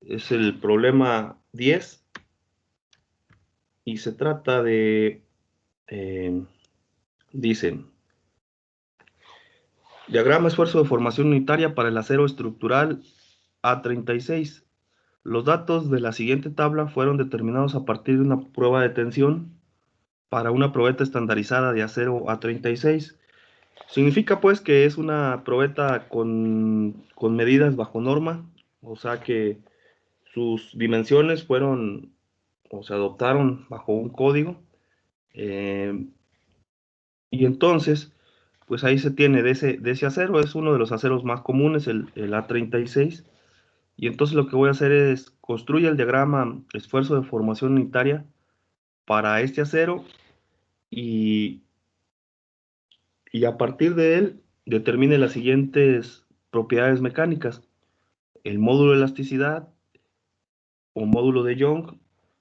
Es el problema 10 y se trata de, eh, dice, diagrama esfuerzo de formación unitaria para el acero estructural A36. Los datos de la siguiente tabla fueron determinados a partir de una prueba de tensión para una probeta estandarizada de acero A36. Significa pues que es una probeta con medidas bajo norma, o sea que sus dimensiones fueron o se adoptaron bajo un código. eh, y entonces, pues ahí se tiene de ese acero, es uno de los aceros más comunes, el A36. Y entonces lo que voy a hacer es construir el diagrama esfuerzo de formación unitaria para este acero y, y a partir de él determine las siguientes propiedades mecánicas: el módulo de elasticidad o módulo de Young,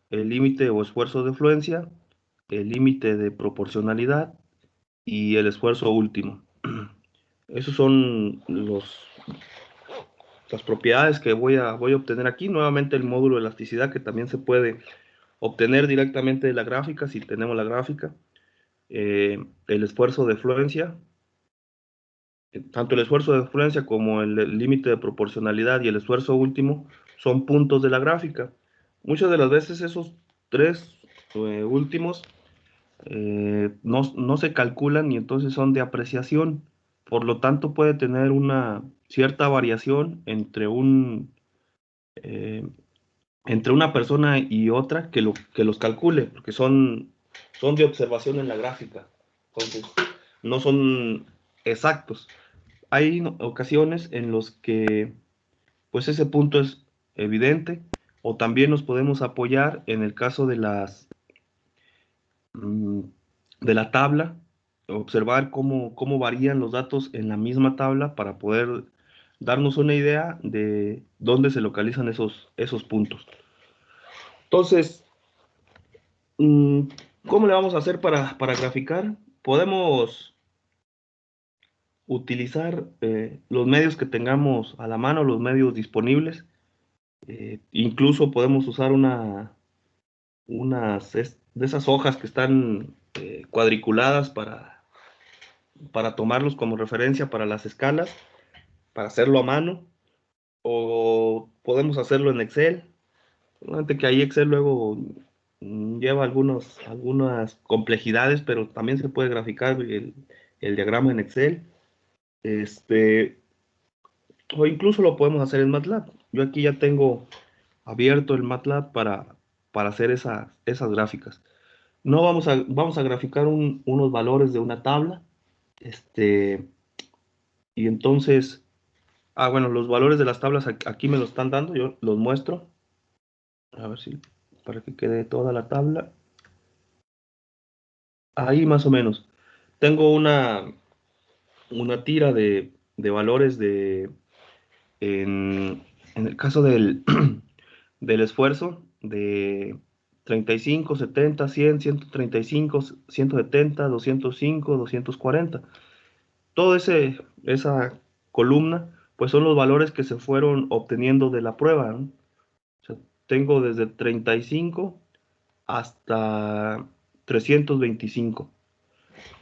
el límite o esfuerzo de fluencia, el límite de proporcionalidad y el esfuerzo último. Esos son las propiedades que voy a obtener aquí. Nuevamente el módulo de elasticidad, que también se puede obtener directamente de la gráfica si tenemos la gráfica. El esfuerzo de fluencia, tanto el esfuerzo de fluencia como el límite de proporcionalidad y el esfuerzo último son puntos de la gráfica. Muchas de las veces esos tres últimos no se calculan y entonces son de apreciación. Por lo tanto, puede tener una cierta variación eh, entre una persona y otra que los calcule, porque son de observación en la gráfica. Entonces, no son exactos. Hay ocasiones en los que pues ese punto es evidente, o también nos podemos apoyar en el caso mm, de la tabla, observar cómo varían los datos en la misma tabla para poder darnos una idea de dónde se localizan esos puntos. Entonces, mm, ¿cómo le vamos a hacer para graficar? Podemos utilizar los medios que tengamos a la mano, los medios disponibles. Incluso podemos usar de esas hojas que están cuadriculadas para tomarlos como referencia para las escalas, para hacerlo a mano, o podemos hacerlo en Excel. Solamente que ahí Excel luego lleva algunas complejidades, pero también se puede graficar el diagrama en Excel. Este, o incluso lo podemos hacer en MATLAB. Yo aquí ya tengo abierto el MATLAB para hacer esas gráficas. No vamos a graficar unos valores de una tabla. Este, y entonces, bueno, los valores de las tablas aquí me los están dando, yo los muestro. A ver si para que quede toda la tabla. Ahí más o menos. Tengo una tira de valores en el caso del esfuerzo de 35, 70, 100, 135, 170, 205, 240. Todo esa columna, pues son los valores que se fueron obteniendo de la prueba, ¿no? O sea, tengo desde 35 hasta 325.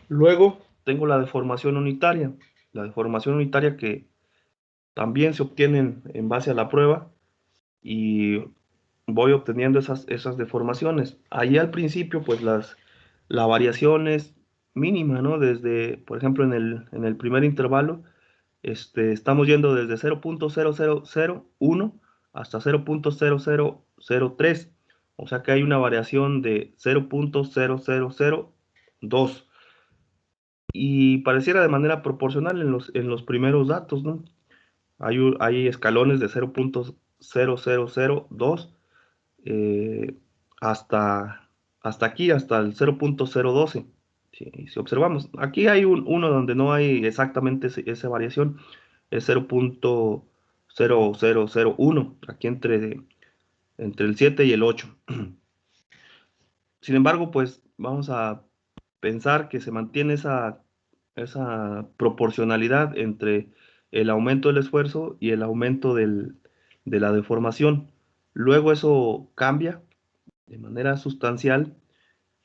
Luego tengo la deformación unitaria. La deformación unitaria que también se obtiene en base a la prueba y voy obteniendo esas deformaciones. Ahí al principio, pues la variación es mínima, ¿no? Desde, por ejemplo, en el primer intervalo, estamos yendo desde 0.0001 hasta 0.0003. O sea que hay una variación de 0.0002. Y pareciera de manera proporcional en los primeros datos, ¿no? Hay escalones de 0.0002 eh, hasta aquí, hasta el 0.012. Si observamos, aquí hay uno donde no hay exactamente esa variación, es 0.0001, aquí entre el 7 y el 8. Sin embargo, pues vamos a pensar que se mantiene esa proporcionalidad entre el aumento del esfuerzo y el aumento de la deformación. Luego eso cambia de manera sustancial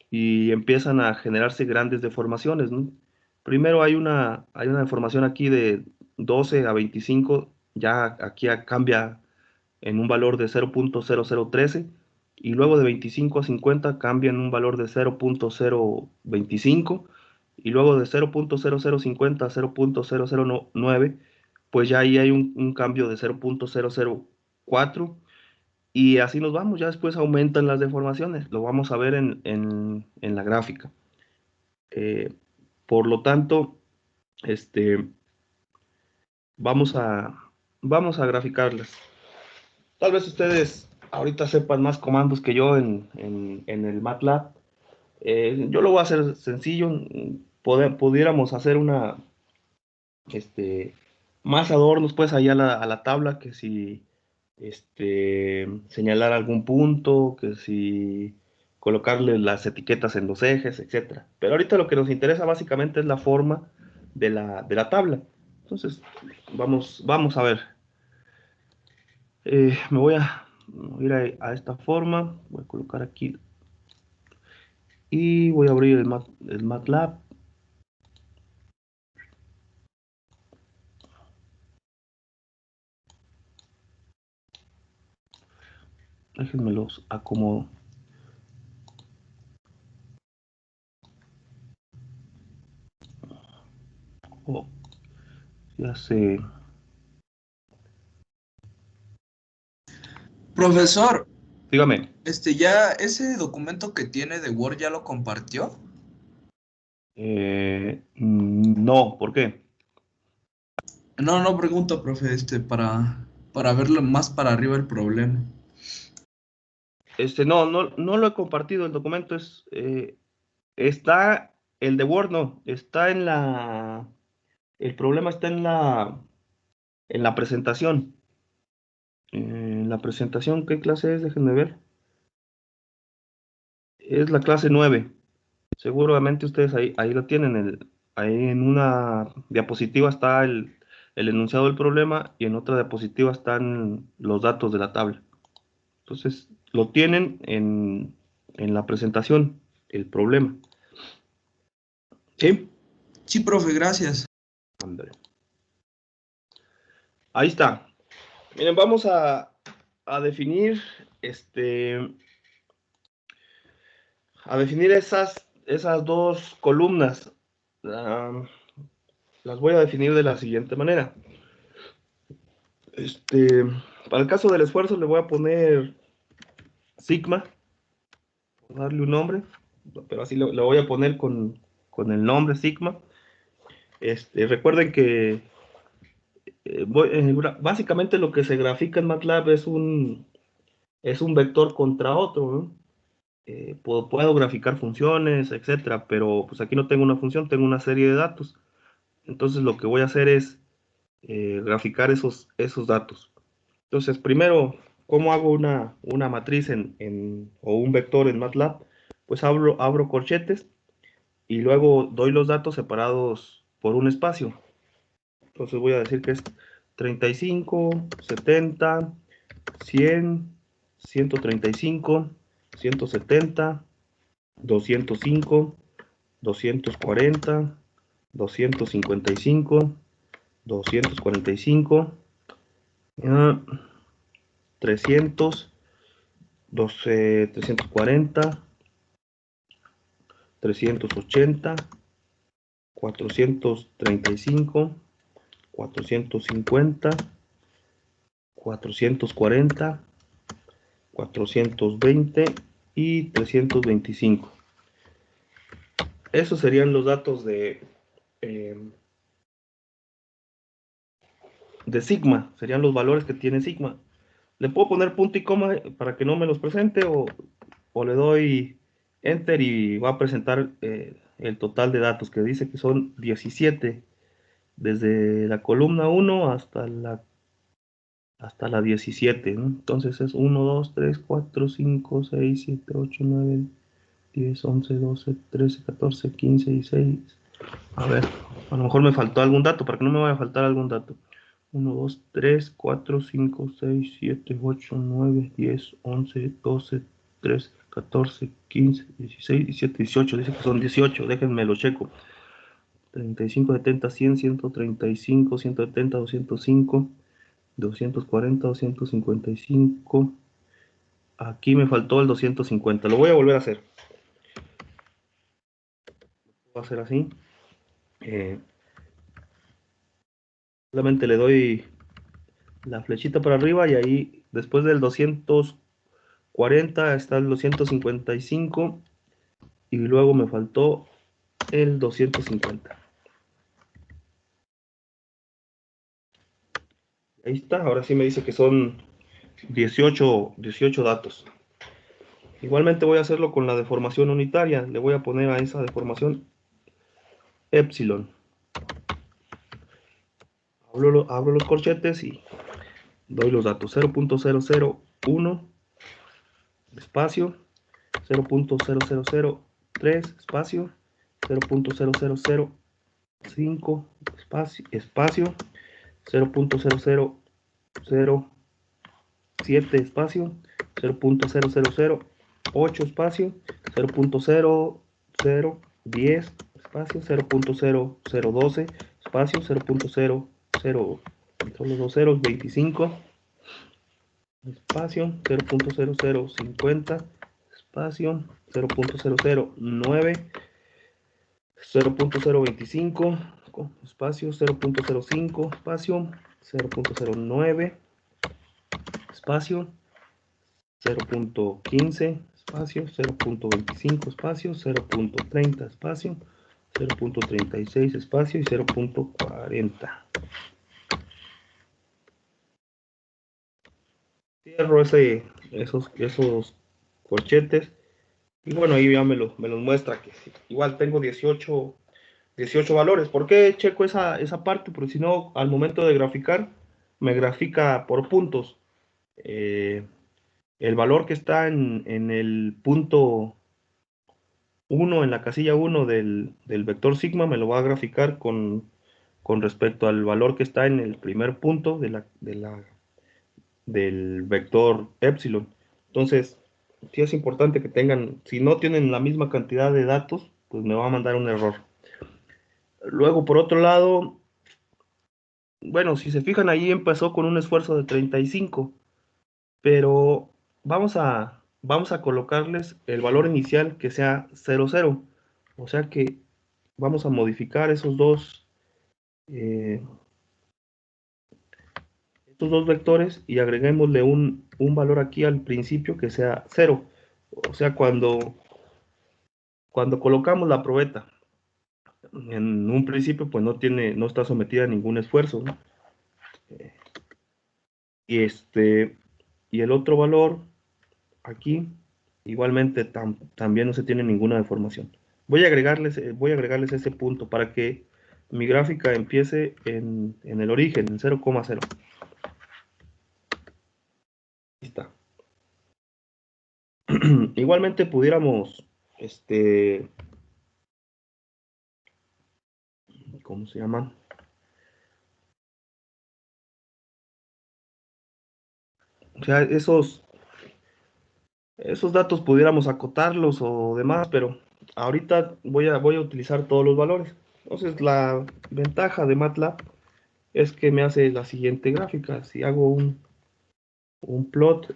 y empiezan a generarse grandes deformaciones, ¿no? Primero hay una deformación aquí de 12 a 25, ya aquí cambia en un valor de 0.0013 y luego de 25 a 50 cambia en un valor de 0.025 y luego de 0.0050 a 0.009, pues ya ahí hay un cambio de 0.004 y así nos vamos, ya después aumentan las deformaciones, lo vamos a ver en la gráfica. Eh, por lo tanto, este, vamos a, vamos a graficarlas. Tal vez ustedes ahorita sepan más comandos que yo en el MATLAB. Yo lo voy a hacer sencillo. Pudiéramos hacer este, más adornos pues allá a la tabla, que si señalar algún punto, que si colocarle las etiquetas en los ejes, etcétera. Pero ahorita lo que nos interesa básicamente es la forma de la tabla. Entonces, vamos a ver. Me voy a ir a esta forma, voy a colocar aquí y voy a abrir el MATLAB. Déjenme los acomodo. Oh, ya sé. Profesor, Dígame. ya ese documento que tiene de Word ya lo compartió. No, ¿por qué? No, no pregunto, profe, para verlo más para arriba el problema. No lo he compartido. El documento está, el de Word no, está el problema está en la presentación. En la presentación, ¿qué clase es? Déjenme ver. Es la clase 9. Seguramente ustedes ahí lo tienen. Ahí en una diapositiva está el enunciado del problema y en otra diapositiva están los datos de la tabla. Entonces, lo tienen en la presentación, el problema. ¿Sí? Sí, profe, gracias. Ándale. Ahí está. Miren, vamos a definir, a definir esas dos columnas. Ah, las voy a definir de la siguiente manera. Para el caso del esfuerzo le voy a poner sigma, darle un nombre, pero así lo voy a poner con el nombre sigma. Recuerden que básicamente lo que se grafica en MATLAB es un vector contra otro, ¿no? Puedo graficar funciones, etcétera, pero pues aquí no tengo una función, tengo una serie de datos. Entonces lo que voy a hacer es graficar esos datos. Entonces, primero, ¿cómo hago una matriz o un vector en MATLAB? Pues abro corchetes y luego doy los datos separados por un espacio. Entonces voy a decir que es 35, 70, 100, 135, 170, 205, 240, 255, 245, 300, 340, 380, 435, 450, 440, 420 y 325. Esos serían los datos de sigma, serían los valores que tiene sigma. Le puedo poner punto y coma para que no me los presente o le doy enter y va a presentar el total de datos, que dice que son 17 desde la columna 1 hasta la 17, ¿no? Entonces es 1, 2, 3, 4, 5, 6, 7, 8, 9, 10, 11, 12, 13, 14, 15 y 6. A ver, a lo mejor me faltó algún dato, para que no me vaya a faltar algún dato. 1, 2, 3, 4, 5, 6, 7, 8, 9, 10, 11, 12, 13, 14, 15, 16, 17, 18. Dice que son 18. Déjenme lo checo. 35, 70, 100, 135, 170, 205, 240, 255. Aquí me faltó el 250. Lo voy a volver a hacer. Voy a hacer así. Solamente le doy la flechita para arriba y ahí después del 240 está el 255 y luego me faltó el 250. Ahí está, ahora sí me dice que son 18 datos. Igualmente voy a hacerlo con la deformación unitaria. Le voy a poner a esa deformación epsilon. Abro los corchetes y doy los datos. 0.001 espacio, 0.0003 espacio, 0.0005 espacio, 0.0007 espacio, 0.0008 espacio, 0.0010 espacio, 0.0012 espacio, 0.00, son los dos ceros, 25 espacio, 0.0050 espacio, 0.009, 0.025 espacio, 0.05 espacio, 0.09 espacio, 0.15 espacio, 0.25 espacio, 0.30 espacio, 0.36 espacio y 0.40. Cierro esos corchetes y bueno, ahí ya me los muestra que igual tengo 18 valores. ¿Por qué checo esa parte? Porque si no, al momento de graficar, me grafica por puntos. El valor que está en el punto 1, en la casilla 1 del vector sigma, me lo va a graficar con respecto al valor que está en el primer punto del vector epsilon. Entonces, sí es importante que tengan, si no tienen la misma cantidad de datos, pues me va a mandar un error. Luego, por otro lado, bueno, si se fijan ahí empezó con un esfuerzo de 35, pero vamos a colocarles el valor inicial que sea 0, 0. O sea que vamos a modificar eh, estos dos vectores y agreguémosle un valor aquí al principio que sea 0. O sea, cuando colocamos la probeta en un principio, pues no está sometida a ningún esfuerzo, ¿no? Y y el otro valor aquí, igualmente también no se tiene ninguna deformación. Voy a agregarles ese punto para que mi gráfica empiece en el origen, en 0,0. Ahí está. Igualmente pudiéramos, ¿cómo se llama? O sea, esos datos pudiéramos acotarlos o demás, pero ahorita voy a utilizar todos los valores. Entonces, la ventaja de MATLAB es que me hace la siguiente gráfica. Si hago un plot,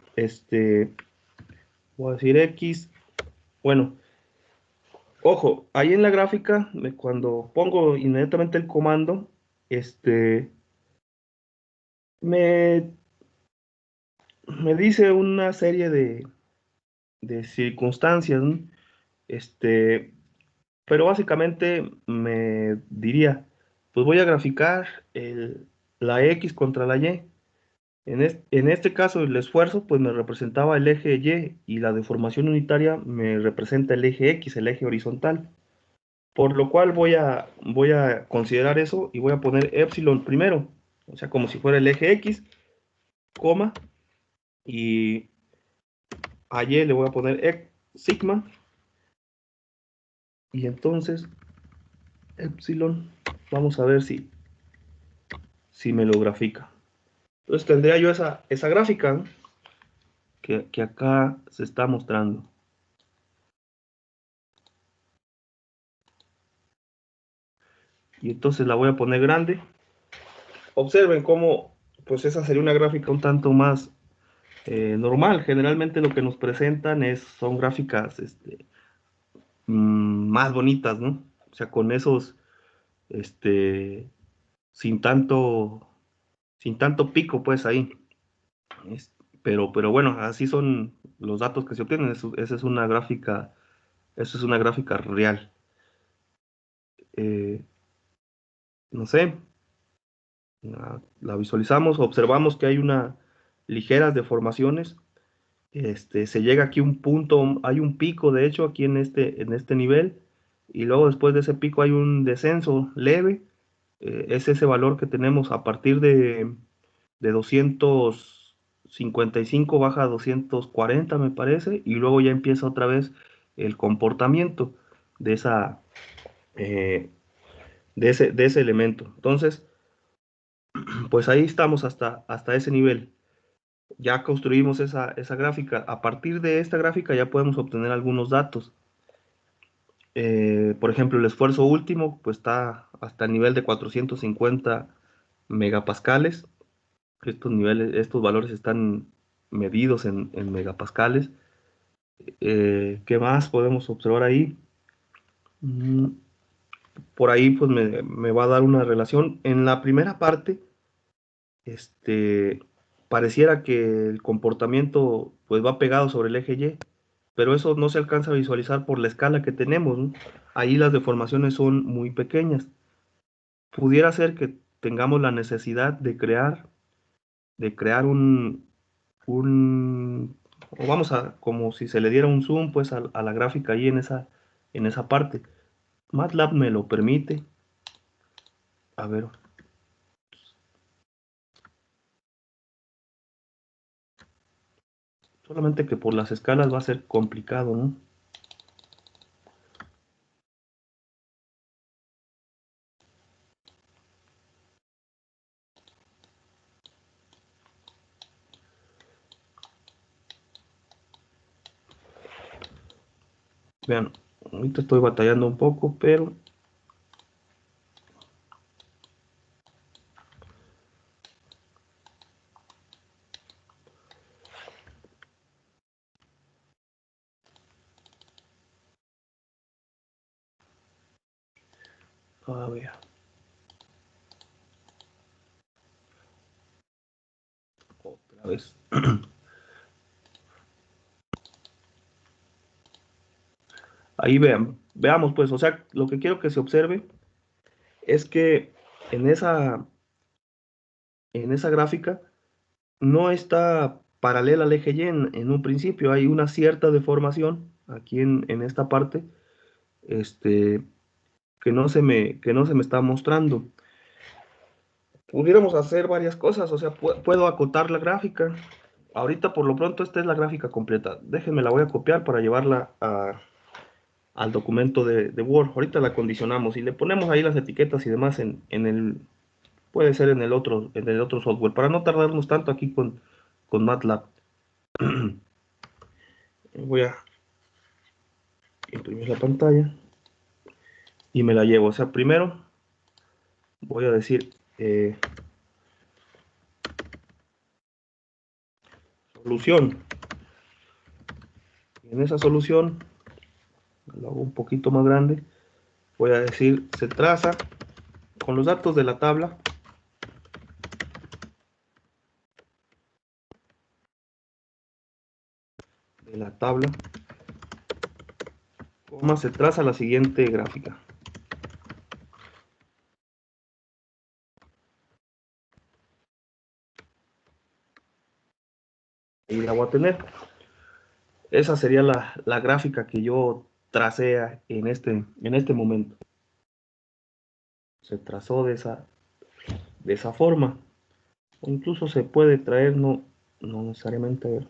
voy a decir X. Bueno, ojo, ahí en la gráfica, cuando pongo inmediatamente el comando, me, me dice una serie de circunstancias, ¿no? Este, pero básicamente me diría, pues voy a graficar la X contra la Y. En este caso, el esfuerzo, pues me representaba el eje Y y la deformación unitaria me representa el eje X, el eje horizontal. Por lo cual voy a considerar eso y voy a poner epsilon primero, o sea, como si fuera el eje X, coma, y a Y le voy a poner sigma, y entonces epsilon, vamos a ver si si me lo grafica. Entonces tendría yo esa gráfica, ¿no? que acá se está mostrando. Y entonces la voy a poner grande. Observen cómo, pues esa sería una gráfica un tanto más normal. Generalmente lo que nos presentan son gráficas más bonitas, ¿no? O sea, con esos, este, sin tanto, sin tanto pico, pues ahí. Es- pero bueno, así son los datos que se obtienen. Esa eso es una gráfica real. Eh, no sé, la visualizamos, observamos que hay una ligeras deformaciones. Se llega aquí a un punto, hay un pico, de hecho, aquí en este nivel, y luego después de ese pico hay un descenso leve. Es ese valor que tenemos a partir de 255 baja a 240, me parece, y luego ya empieza otra vez el comportamiento de eh, de ese elemento. Entonces, pues ahí estamos hasta ese nivel. Ya construimos esa gráfica. A partir de esta gráfica ya podemos obtener algunos datos. Por ejemplo, el esfuerzo último pues está hasta el nivel de 450 megapascales. Estos valores están medidos en megapascales. ¿Qué más podemos observar ahí? Mm, Por ahí pues me va a dar una relación. En la primera parte, este, pareciera que el comportamiento pues va pegado sobre el eje Y, pero eso no se alcanza a visualizar por la escala que tenemos, ¿no? Ahí las deformaciones son muy pequeñas. Pudiera ser que tengamos la necesidad de crear o vamos a, como si se le diera un zoom pues a la gráfica ahí en esa parte. MATLAB me lo permite. A ver, solamente que por las escalas va a ser complicado, ¿no? Vean, ahorita estoy batallando un poco, pero a ver, otra vez. Ahí veamos pues, o sea, lo que quiero que se observe es que en en esa gráfica no está paralela al eje Y en un principio, hay una cierta deformación aquí en esta parte, este, que no se me está mostrando. Pudiéramos hacer varias cosas, o sea, puedo acotar la gráfica. Ahorita por lo pronto esta es la gráfica completa. Déjenme la voy a copiar para llevarla al documento de Word. Ahorita la condicionamos y le ponemos ahí las etiquetas y demás puede ser en el otro software, para no tardarnos tanto aquí con MATLAB. Voy a imprimir la pantalla y me la llevo. O sea, primero voy a decir solución. En esa solución, lo hago un poquito más grande, voy a decir se traza con los datos de la tabla, coma, se traza la siguiente gráfica. Y la voy a tener. Esa sería la gráfica que yo tracé en este momento. Se trazó de esa forma. O incluso se puede traer, no necesariamente. A ver.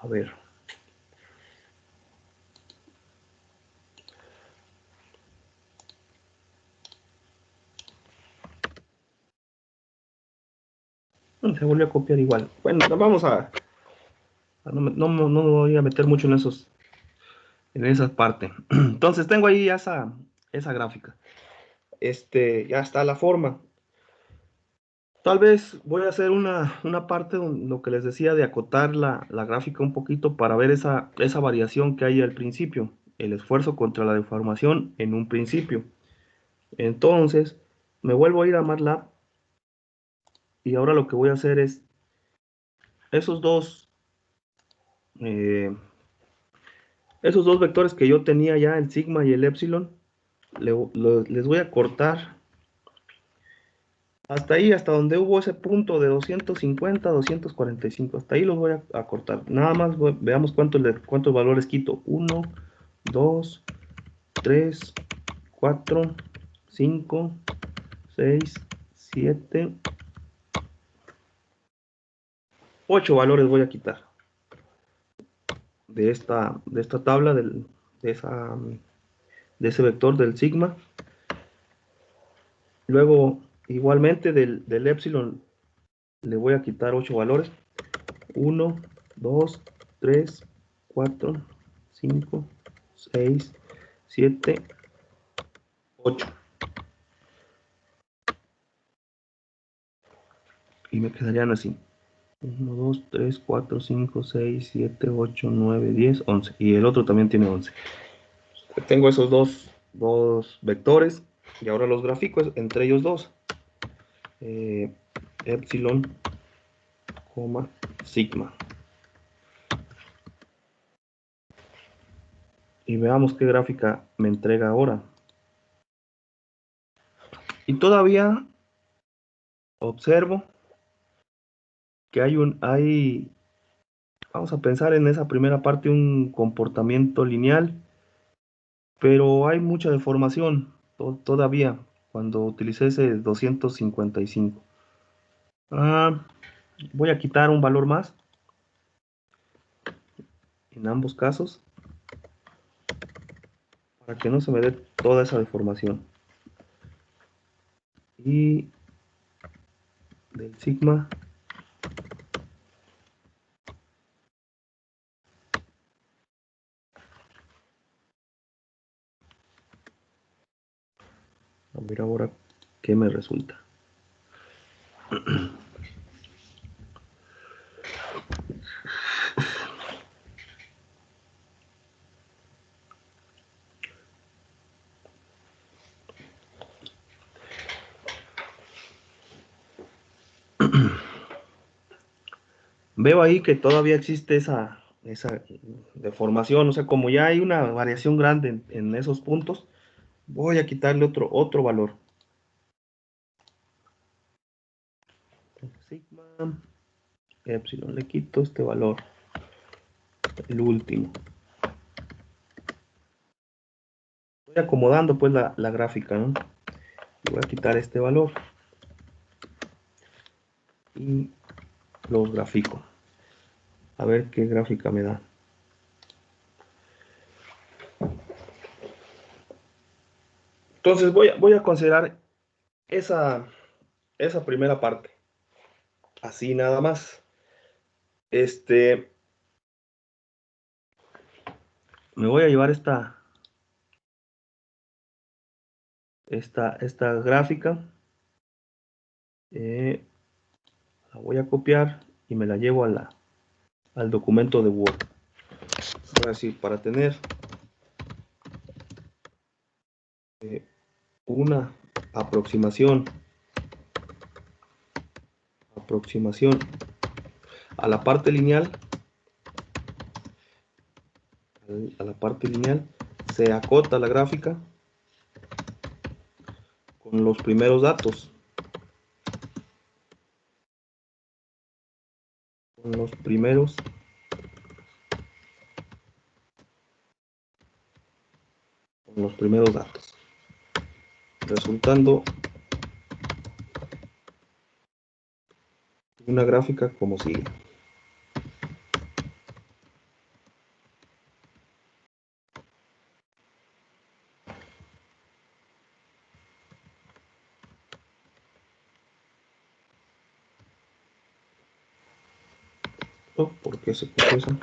A ver. Se volvió a copiar igual. Bueno, vamos no me voy a meter mucho en esa parte. Entonces tengo ahí esa gráfica. Ya está la forma. Tal vez voy a hacer una parte, lo que les decía, de acotar la gráfica un poquito para ver esa variación que hay al principio, el esfuerzo contra la deformación en un principio. Entonces, me vuelvo a ir a MATLAB y ahora lo que voy a hacer es esos eh, esos dos vectores que yo tenía ya, el sigma y el epsilon, les voy a cortar hasta ahí, hasta donde hubo ese punto de 250, 245. Hasta ahí los voy a cortar. Nada más veamos cuántos valores quito. 1, 2, 3, 4, 5, 6, 7, 8 valores voy a quitar de esta tabla, de ese vector del sigma. Luego, igualmente del epsilon, le voy a quitar 8 valores. 1, 2, 3, 4, 5, 6, 7, 8. Y me quedarían así. 1, 2, 3, 4, 5, 6, 7, 8, 9, 10, 11. Y el otro también tiene 11. Tengo esos dos vectores. Y ahora los grafico entre ellos dos. Epsilon, sigma. Y veamos qué gráfica me entrega ahora. Y todavía observo que vamos a pensar en esa primera parte, un comportamiento lineal, pero hay mucha deformación todavía cuando utilicé ese 255. Voy a quitar un valor más en ambos casos para que no se me dé toda esa deformación. Y del sigma a ver ahora qué me resulta. Veo ahí que todavía existe esa deformación, o sea, como ya hay una variación grande en esos puntos, voy a quitarle otro valor. Sigma, epsilon, le quito este valor, el último. Voy acomodando pues la gráfica, ¿no? Voy a quitar este valor y los grafico. A ver qué gráfica me da. Entonces voy a considerar esa primera parte. Así nada más. Me voy a llevar esta gráfica. La voy a copiar y me la llevo al documento de Word. Voy a decir, para tener una aproximación a la parte lineal, se acota la gráfica con los primeros datos. Con los primeros datos, resultando una gráfica como sigue. Oh, ¿por qué se puso eso?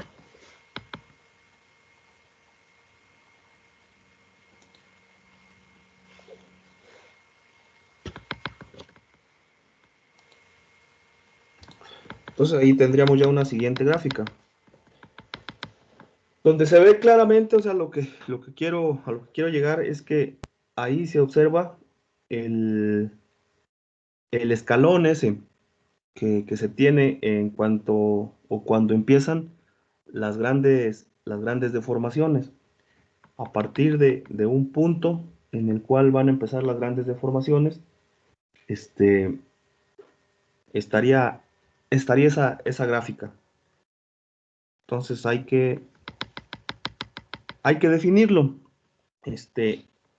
Entonces ahí tendríamos ya una siguiente gráfica, donde se ve claramente, o sea, a lo que quiero llegar es que ahí se observa el, el escalón ese que se tiene en cuanto o cuando empiezan las grandes deformaciones. A partir de un punto en el cual van a empezar las grandes deformaciones, este, estaría esa gráfica. Entonces hay que definirlo.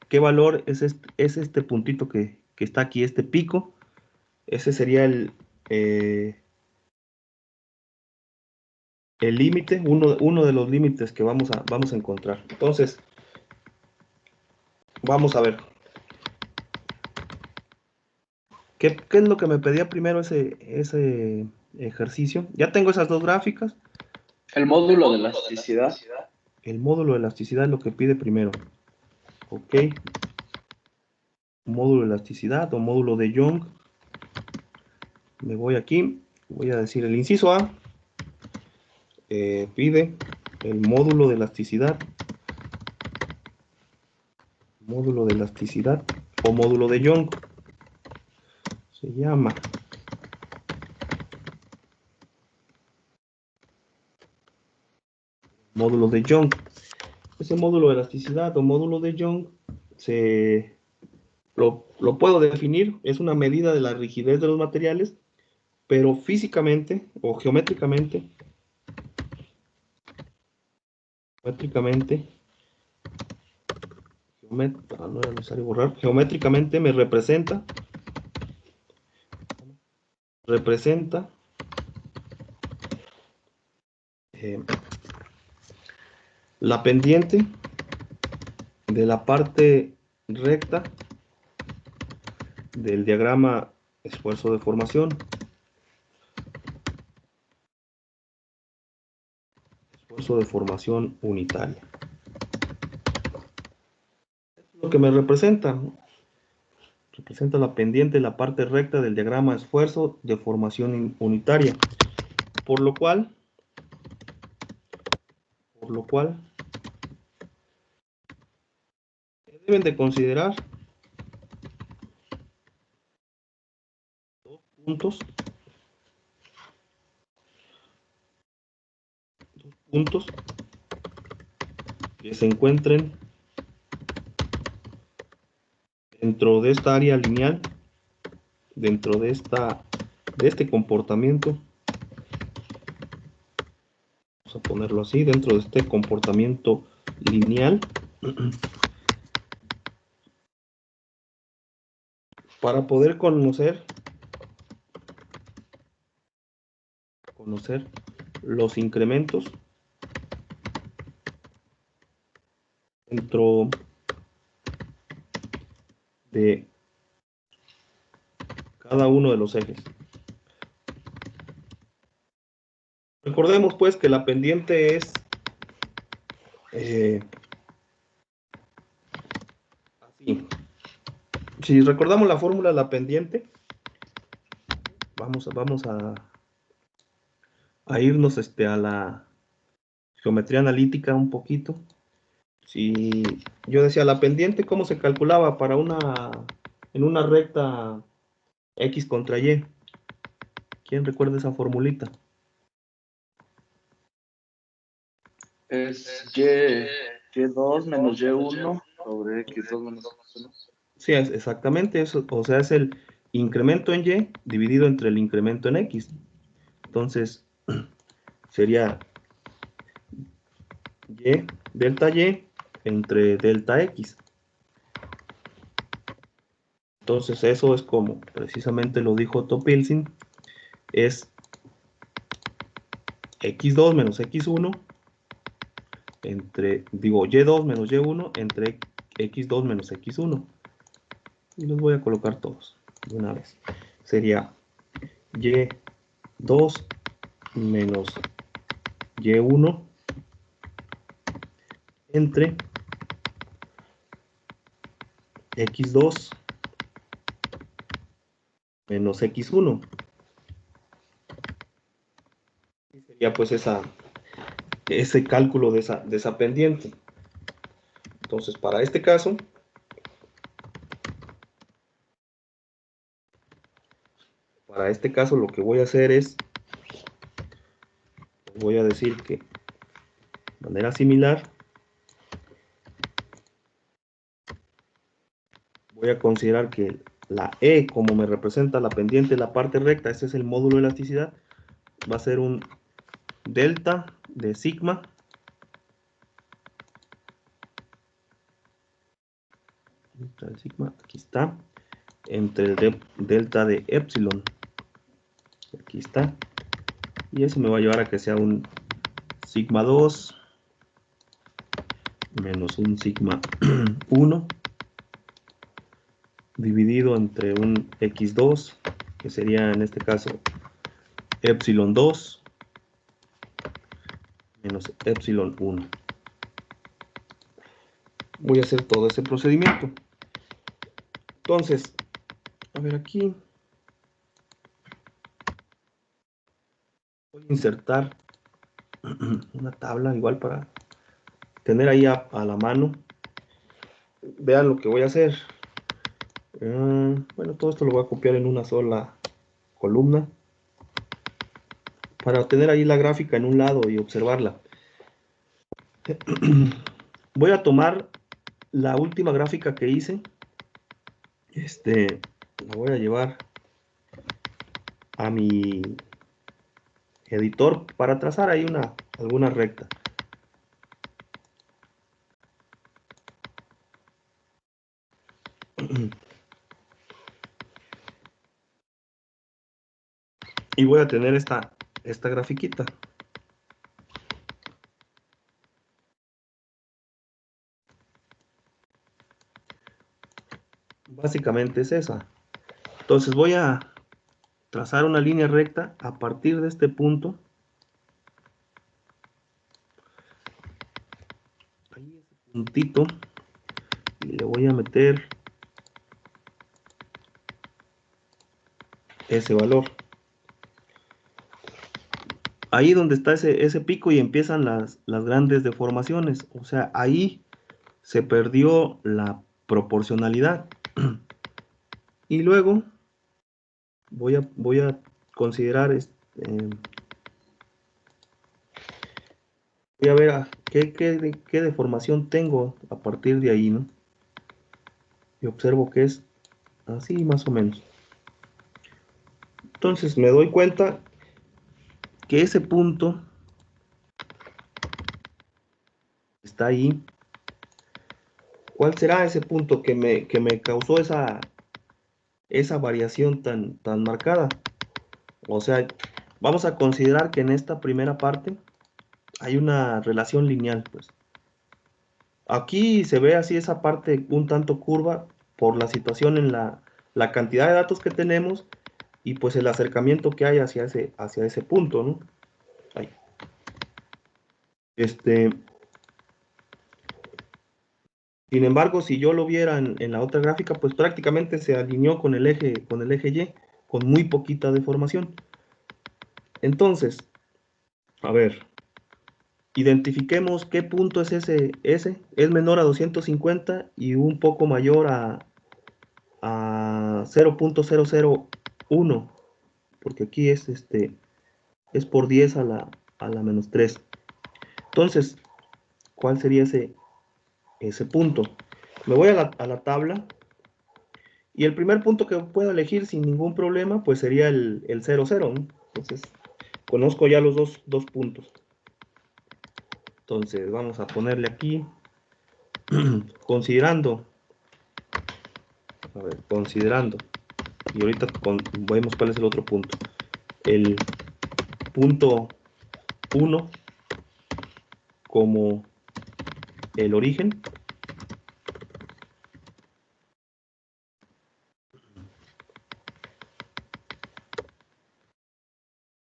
¿Qué valor es este puntito que está aquí, este pico? Ese sería el límite, uno de los límites que vamos a encontrar. Entonces, vamos a ver. ¿Qué es lo que me pedía primero ese ejercicio? Ya tengo esas dos gráficas. El módulo de elasticidad. El módulo de elasticidad es lo que pide primero. Ok. Módulo de elasticidad o módulo de Young. Me voy aquí. Voy a decir el inciso A. Pide el módulo de elasticidad. Módulo de elasticidad o módulo de Young. Se llama. Módulo de Young. Ese módulo de elasticidad o módulo de Young lo puedo definir, es una medida de la rigidez de los materiales, pero físicamente o geométricamente no era necesario borrar, geométricamente me representa eh, la pendiente de la parte recta del diagrama esfuerzo de formación. Esfuerzo de formación unitaria. Lo que me representa la pendiente de la parte recta del diagrama esfuerzo de formación unitaria. Por lo cual deben de considerar dos puntos que se encuentren dentro de esta área lineal, dentro de este comportamiento. Vamos a ponerlo así, dentro de este comportamiento lineal, para poder conocer los incrementos dentro de cada uno de los ejes. Recordemos pues que la pendiente es así. Si recordamos la fórmula de la pendiente, vamos a irnos a la geometría analítica un poquito. Si yo decía la pendiente, ¿cómo se calculaba en una recta X contra Y? ¿Quién recuerda esa formulita? Es Y2 menos Y1 sobre X2 menos X1. Sí, exactamente eso. O sea, es el incremento en Y dividido entre el incremento en X. Entonces, sería delta Y entre delta X. Entonces, eso es como precisamente lo dijo Otto Pilsin, es X2 menos X1 Y2 menos Y1 entre X2 menos X1. Y los voy a colocar todos de una vez. Sería Y2 menos Y1 entre X2 menos X1. Sería pues ese cálculo de esa pendiente. Entonces, para este caso, lo que voy a hacer es, voy a decir que de manera similar, voy a considerar que la E, como me representa la pendiente, la parte recta, ese es el módulo de elasticidad, va a ser un delta de sigma aquí está, entre el delta de epsilon, aquí está, y eso me va a llevar a que sea un sigma 2 menos un sigma 1 dividido entre un x2, que sería en este caso epsilon 2 menos epsilon 1. Voy a hacer todo ese procedimiento. Entonces, a ver aquí, voy a insertar una tabla igual para tener ahí a la mano. Vean lo que voy a hacer. Bueno, todo esto lo voy a copiar en una sola columna para tener ahí la gráfica en un lado y observarla. Voy a tomar la última gráfica que hice. La voy a llevar a mi editor para trazar ahí alguna recta. Y voy a tener esta grafiquita. Básicamente es esa. Entonces voy a trazar una línea recta a partir de este punto. Ahí ese puntito. Y le voy a meter ese valor. Ahí donde está ese pico y empiezan las grandes deformaciones. O sea, ahí se perdió la proporcionalidad. Y luego voy a considerar, voy a ver qué deformación tengo a partir de ahí, ¿no? Y observo que es así más o menos. Entonces me doy cuenta que ese punto está ahí. ¿Cuál será ese punto que me causó esa variación tan marcada? O sea, vamos a considerar que en esta primera parte hay una relación lineal, pues. Aquí se ve así esa parte un tanto curva por la situación en la cantidad de datos que tenemos y pues el acercamiento que hay hacia ese punto, ¿no? Ahí. Sin embargo, si yo lo viera en la otra gráfica, pues prácticamente se alineó con el eje Y, con muy poquita deformación. Entonces, a ver, identifiquemos qué punto es ese. Es menor a 250 y un poco mayor a 0.001, porque aquí es por 10 a la menos 3. Entonces, ¿cuál sería ese punto? Me voy a la tabla y el primer punto que puedo elegir sin ningún problema pues sería el 0, 0, ¿no? Entonces, conozco ya los dos puntos. Entonces, vamos a ponerle aquí, considerando, y ahorita vemos cuál es el otro punto. El punto 1 como el origen.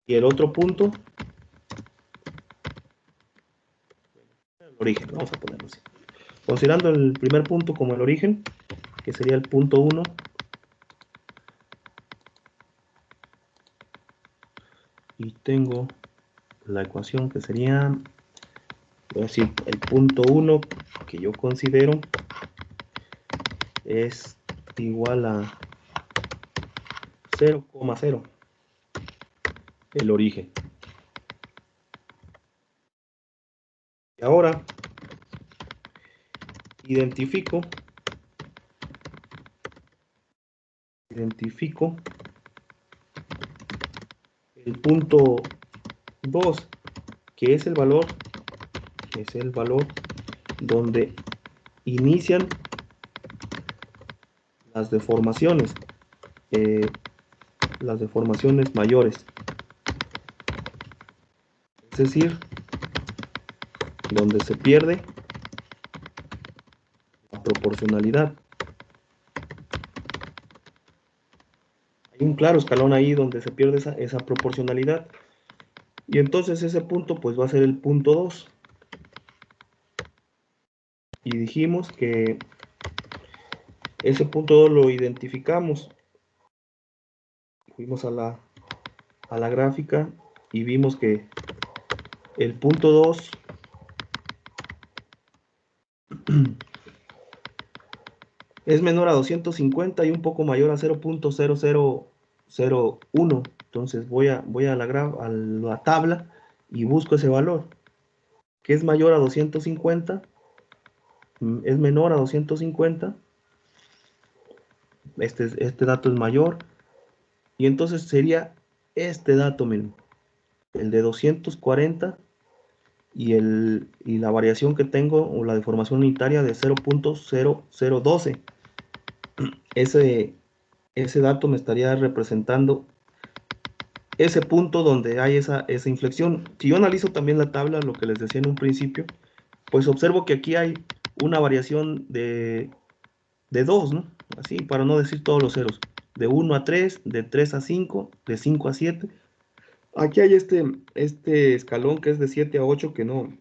Y el otro punto origen, vamos a ponerlo así. Considerando el primer punto como el origen, que sería el punto 1, y tengo la ecuación que sería, voy a decir, el punto 1 que yo considero es igual a 0,0, el origen. Y ahora identifico el punto 2, que es el valor donde inician las deformaciones mayores, es decir, donde se pierde la proporcionalidad. Hay un claro escalón ahí donde se pierde esa proporcionalidad, y entonces ese punto pues va a ser el punto 2. Y dijimos que ese punto 2 lo identificamos. Fuimos a la gráfica y vimos que el punto 2 es menor a 250 y un poco mayor a 0.0001. Entonces voy a la tabla y busco ese valor, que es mayor a 250, es menor a 250. Este dato es mayor, y entonces sería este dato, miren, el de 240, y la variación que tengo, o la deformación unitaria, de 0.0012. Ese dato me estaría representando ese punto donde hay esa inflexión. Si yo analizo también la tabla, lo que les decía en un principio, pues observo que aquí hay una variación de 2, ¿no? Así, para no decir todos los ceros. De 1 a 3, de 3 a 5, de 5 a 7. Aquí hay este escalón que es de 7 a 8, que no,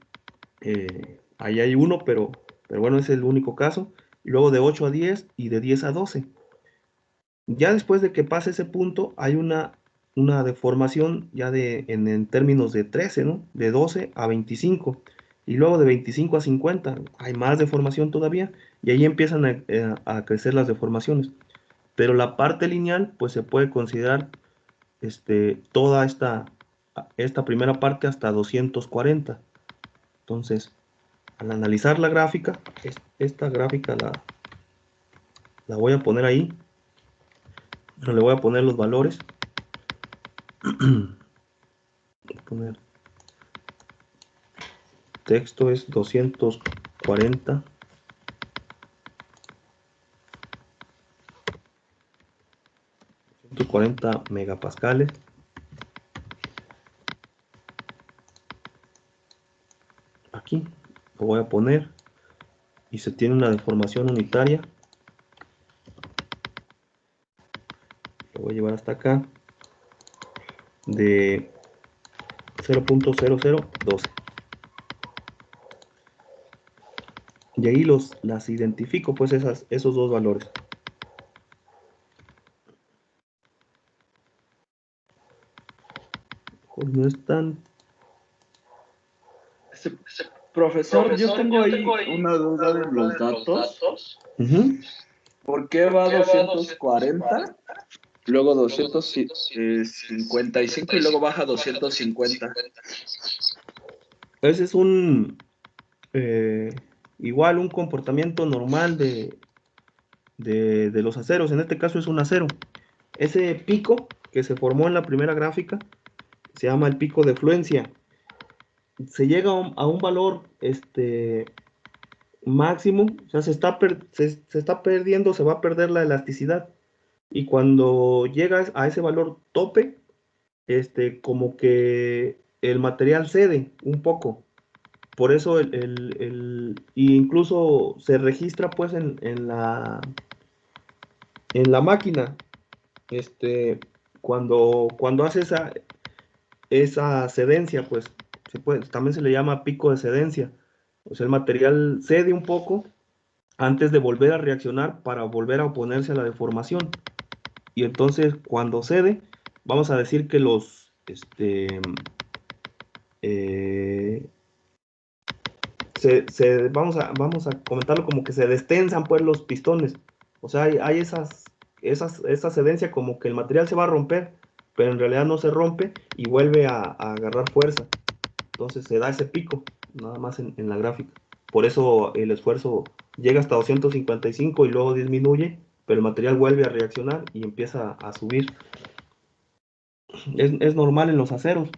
ahí hay uno, pero bueno, es el único caso. Y luego de 8 a 10 y de 10 a 12. Ya después de que pase ese punto, hay una deformación ya en términos de 13, ¿no? De 12 a 25. Y luego de 25 a 50 hay más deformación todavía, y ahí empiezan a crecer las deformaciones. Pero la parte lineal, pues se puede considerar toda esta primera parte hasta 240. Entonces, al analizar la gráfica, esta gráfica la voy a poner ahí. Le voy a poner los valores. Voy a poner texto es 240 megapascales. Aquí lo voy a poner, y se tiene una deformación unitaria. Lo voy a llevar hasta acá de 0.0012. Y ahí las identifico, pues esos dos valores. No están. Profesor, yo tengo ahí una duda de los datos. ¿Por qué va 240, luego 255 y luego baja 250? Ese es igual un comportamiento normal de los aceros. En este caso es un acero. Ese pico que se formó en la primera gráfica se llama el pico de fluencia. Se llega a un valor máximo, o sea, se está perdiendo, se va a perder la elasticidad. Y cuando llegas a ese valor tope, como que el material cede un poco. Por eso y incluso se registra pues en la máquina, cuando hace esa cedencia, pues también se le llama pico de cedencia. O sea, el material cede un poco antes de volver a reaccionar para volver a oponerse a la deformación. Y entonces, cuando cede, vamos a decir que vamos a comentarlo como que se destensan pues los pistones. O sea, hay esa cedencia como que el material se va a romper, pero en realidad no se rompe y vuelve a agarrar fuerza. Entonces se da ese pico, nada más en la gráfica. Por eso el esfuerzo llega hasta 255 y luego disminuye, pero el material vuelve a reaccionar y empieza a subir. Es normal en los aceros.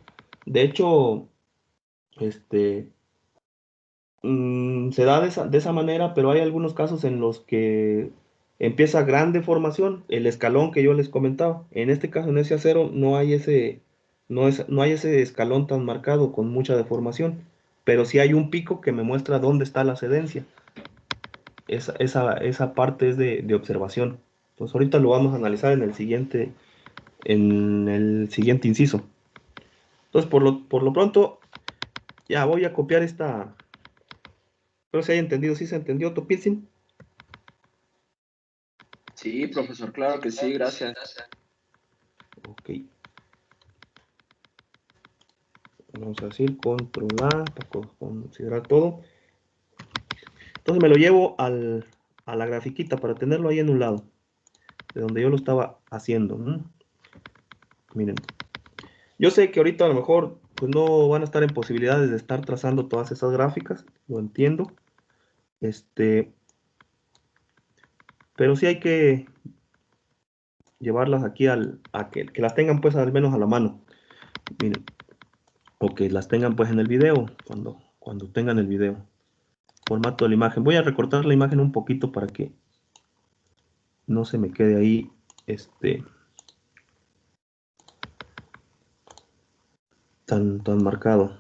De hecho, este, se da de esa manera, pero hay algunos casos en los que empieza gran deformación, el escalón que yo les comentaba. En este caso, en ese acero, no hay ese escalón tan marcado con mucha deformación, pero sí hay un pico que me muestra dónde está la cedencia. Esa parte es de observación. Pues ahorita lo vamos a analizar en el siguiente inciso. Entonces, por lo pronto, ya voy a copiar esta. Espero se haya entendido. ¿Sí se entendió, Topilsin? Sí, profesor, claro que sí, gracias. Ok. Vamos a decir control A para considerar todo. Entonces me lo llevo a la grafiquita para tenerlo ahí en un lado, de donde yo lo estaba haciendo. Miren, yo sé que ahorita a lo mejor pues no van a estar en posibilidades de estar trazando todas esas gráficas, lo entiendo. Pero sí hay que llevarlas aquí a que las tengan pues al menos a la mano. Miren, o que las tengan pues en el video, cuando tengan el video. Formato de la imagen. Voy a recortar la imagen un poquito para que no se me quede ahí tan marcado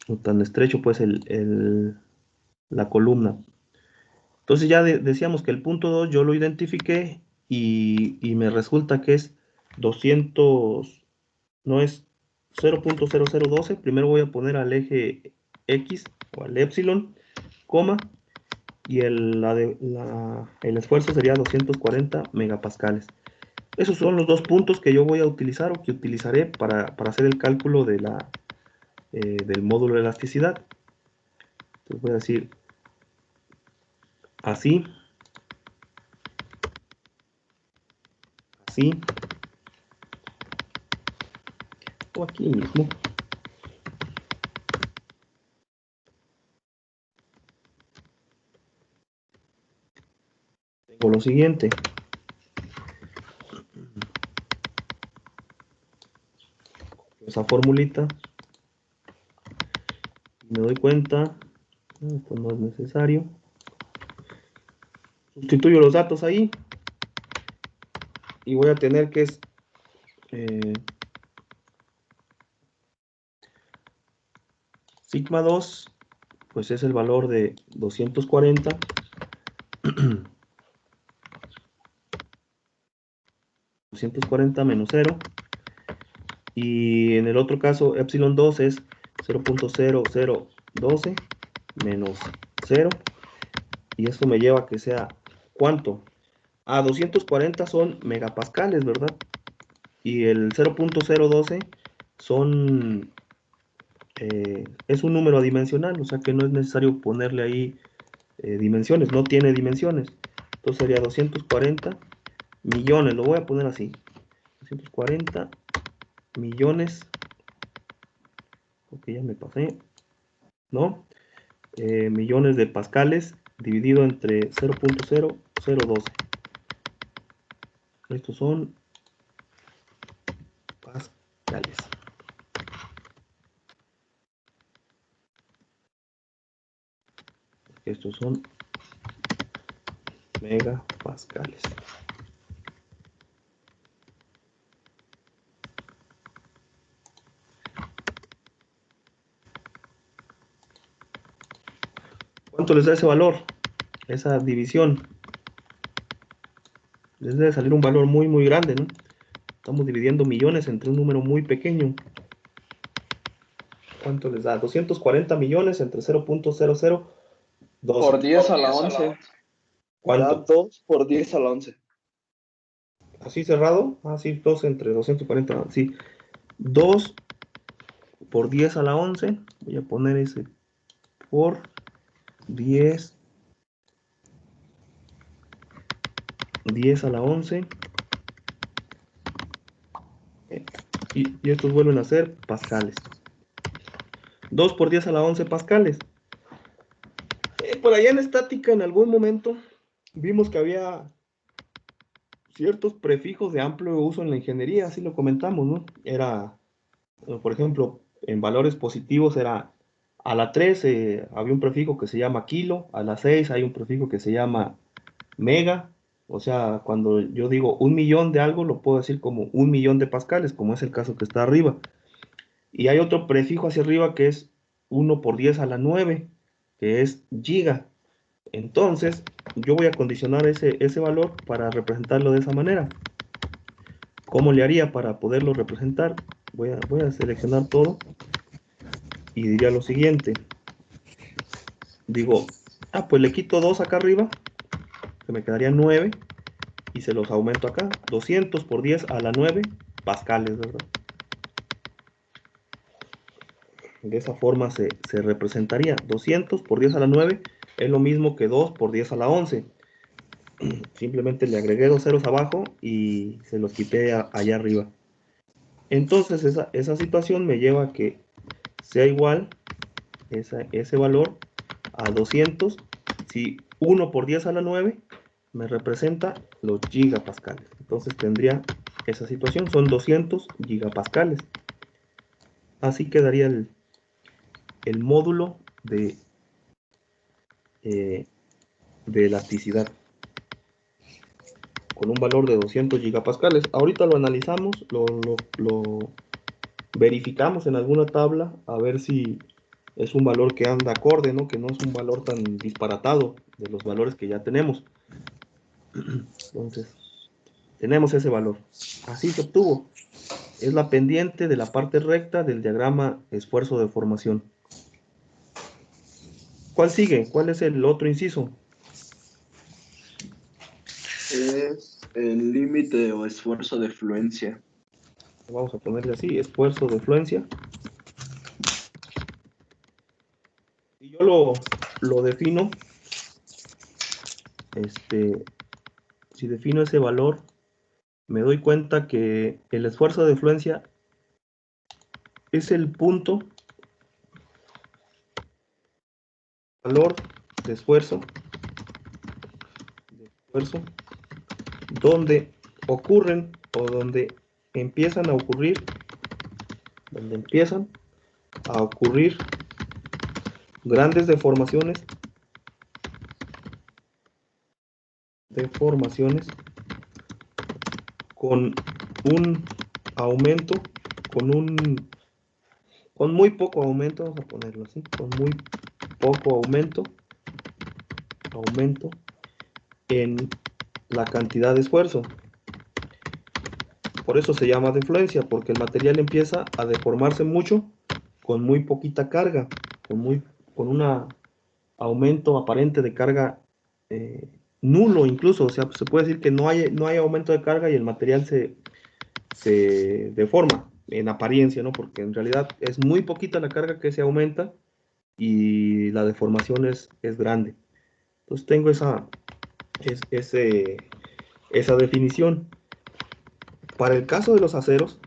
o tan estrecho pues la columna. Entonces ya decíamos que el punto 2 yo lo identifiqué y me resulta que es 200, no es 0.0012. Primero voy a poner al eje X o al epsilon, coma, y el esfuerzo sería 240 megapascales. Esos son los dos puntos que yo voy a utilizar o que utilizaré para hacer el cálculo del módulo de elasticidad. Entonces voy a decir así, así, o aquí mismo. Tengo lo siguiente. Esa formulita. Me doy cuenta. Esto no es necesario. Sustituyo los datos ahí. Y voy a tener que es sigma 2, pues es el valor de 240. 240 menos 0. Y en el otro caso, epsilon 2 es 0.0012 menos 0. Y esto me lleva a que sea, ¿cuánto? A 240 son megapascales, ¿verdad? Y el 0.012 son, es un número adimensional, o sea que no es necesario ponerle ahí dimensiones, no tiene dimensiones. Entonces sería 240 millones, lo voy a poner así. 240 millones, porque ya me pasé, ¿no? Millones de pascales dividido entre 0.0012. Estos son pascales. Estos son megapascales. ¿Cuánto les da ese valor? Esa división. Les debe salir un valor muy, muy grande, ¿no? Estamos dividiendo millones entre un número muy pequeño. ¿Cuánto les da? 240 millones entre 0.0012. Por 10 a la 11. ¿Cuánto? Da 2 por 10 a la 11. ¿Así cerrado? Ah, sí, 2 entre 240. Sí. 2 por 10 a la 11. Voy a poner ese por 10 a la 11. Y estos vuelven a ser pascales. 2 por 10 a la 11 pascales. Por allá en estática, en algún momento, vimos que había ciertos prefijos de amplio uso en la ingeniería, así lo comentamos, ¿no? Era, por ejemplo, en valores positivos era a la 3 había un prefijo que se llama kilo, a la 6 hay un prefijo que se llama mega, o sea, cuando yo digo 1.000.000 de algo, lo puedo decir como 1.000.000 de pascales, como es el caso que está arriba. Y hay otro prefijo hacia arriba que es 1 por 10 a la 9, que es giga. Entonces, yo voy a condicionar ese valor para representarlo de esa manera. ¿Cómo le haría para poderlo representar? Voy a seleccionar todo y diría lo siguiente. Digo, pues le quito 2 acá arriba, que me quedaría 9, y se los aumento acá. 200 por 10 a la 9 pascales, ¿verdad? De esa forma se representaría. 200 por 10 a la 9 es lo mismo que 2 por 10 a la 11. Simplemente le agregué 2 ceros abajo y se los quité allá arriba. Entonces esa situación me lleva a que sea igual ese valor a 200. Si 1 por 10 a la 9 me representa los gigapascales. Entonces tendría esa situación, son 200 gigapascales. Así quedaría el módulo de elasticidad con un valor de 200 gigapascales. Ahorita lo analizamos, lo verificamos en alguna tabla a ver si es un valor que anda acorde, ¿no? Que no es un valor tan disparatado de los valores que ya tenemos. Entonces, tenemos ese valor. Así se obtuvo. Es la pendiente de la parte recta del diagrama esfuerzo de formación. ¿Cuál sigue? ¿Cuál es el otro inciso? Es el límite o esfuerzo de fluencia. Vamos a ponerle así, esfuerzo de fluencia. Y yo lo defino, si defino ese valor, me doy cuenta que el esfuerzo de fluencia es el punto, valor de esfuerzo, donde ocurren o donde empiezan a ocurrir grandes deformaciones con un aumento, con muy poco aumento, vamos a ponerlo así, con muy poco aumento en la cantidad de esfuerzo. Por eso se llama defluencia, porque el material empieza a deformarse mucho con muy poquita carga, con un aumento aparente de carga nulo incluso. O sea, se puede decir que no hay aumento de carga y el material se deforma en apariencia, ¿no? Porque en realidad es muy poquita la carga que se aumenta y la deformación es grande. Entonces tengo esa definición. Para el caso de los aceros,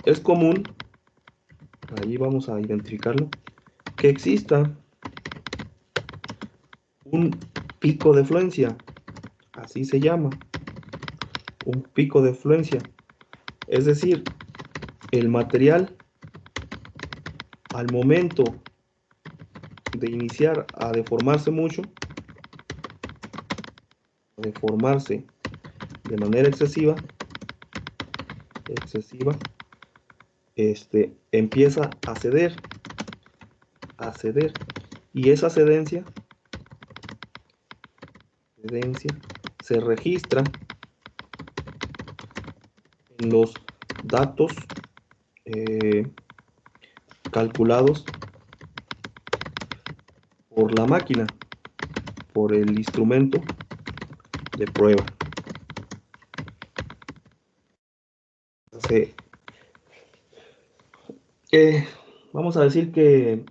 es común, ahí vamos a identificarlo, que exista un pico de fluencia, así se llama, un pico de fluencia. Es decir, el material al momento de iniciar a deformarse mucho, deformarse de manera excesiva, empieza a ceder, y esa cedencia se registra los datos calculados por la máquina, por el instrumento de prueba. Entonces, vamos a decir que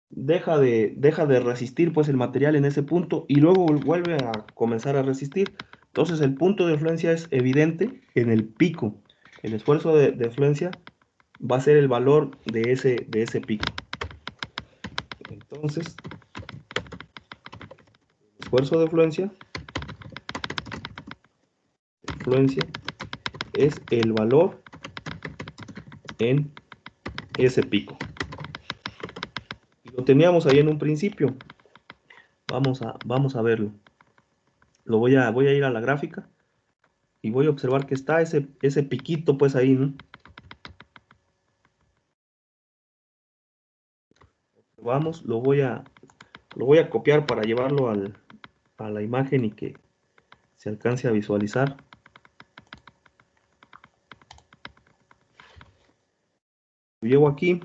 deja de resistir pues el material en ese punto y luego vuelve a comenzar a resistir. Entonces el punto de fluencia es evidente en el pico. El esfuerzo de fluencia va a ser el valor de ese pico. Entonces, el esfuerzo de fluencia es el valor en ese pico. Y lo teníamos ahí en un principio. Vamos a verlo. Voy a ir a la gráfica y voy a observar que está ese piquito pues ahí, ¿no? Vamos, lo voy a copiar para llevarlo a la imagen y que se alcance a visualizar. Lo llevo aquí.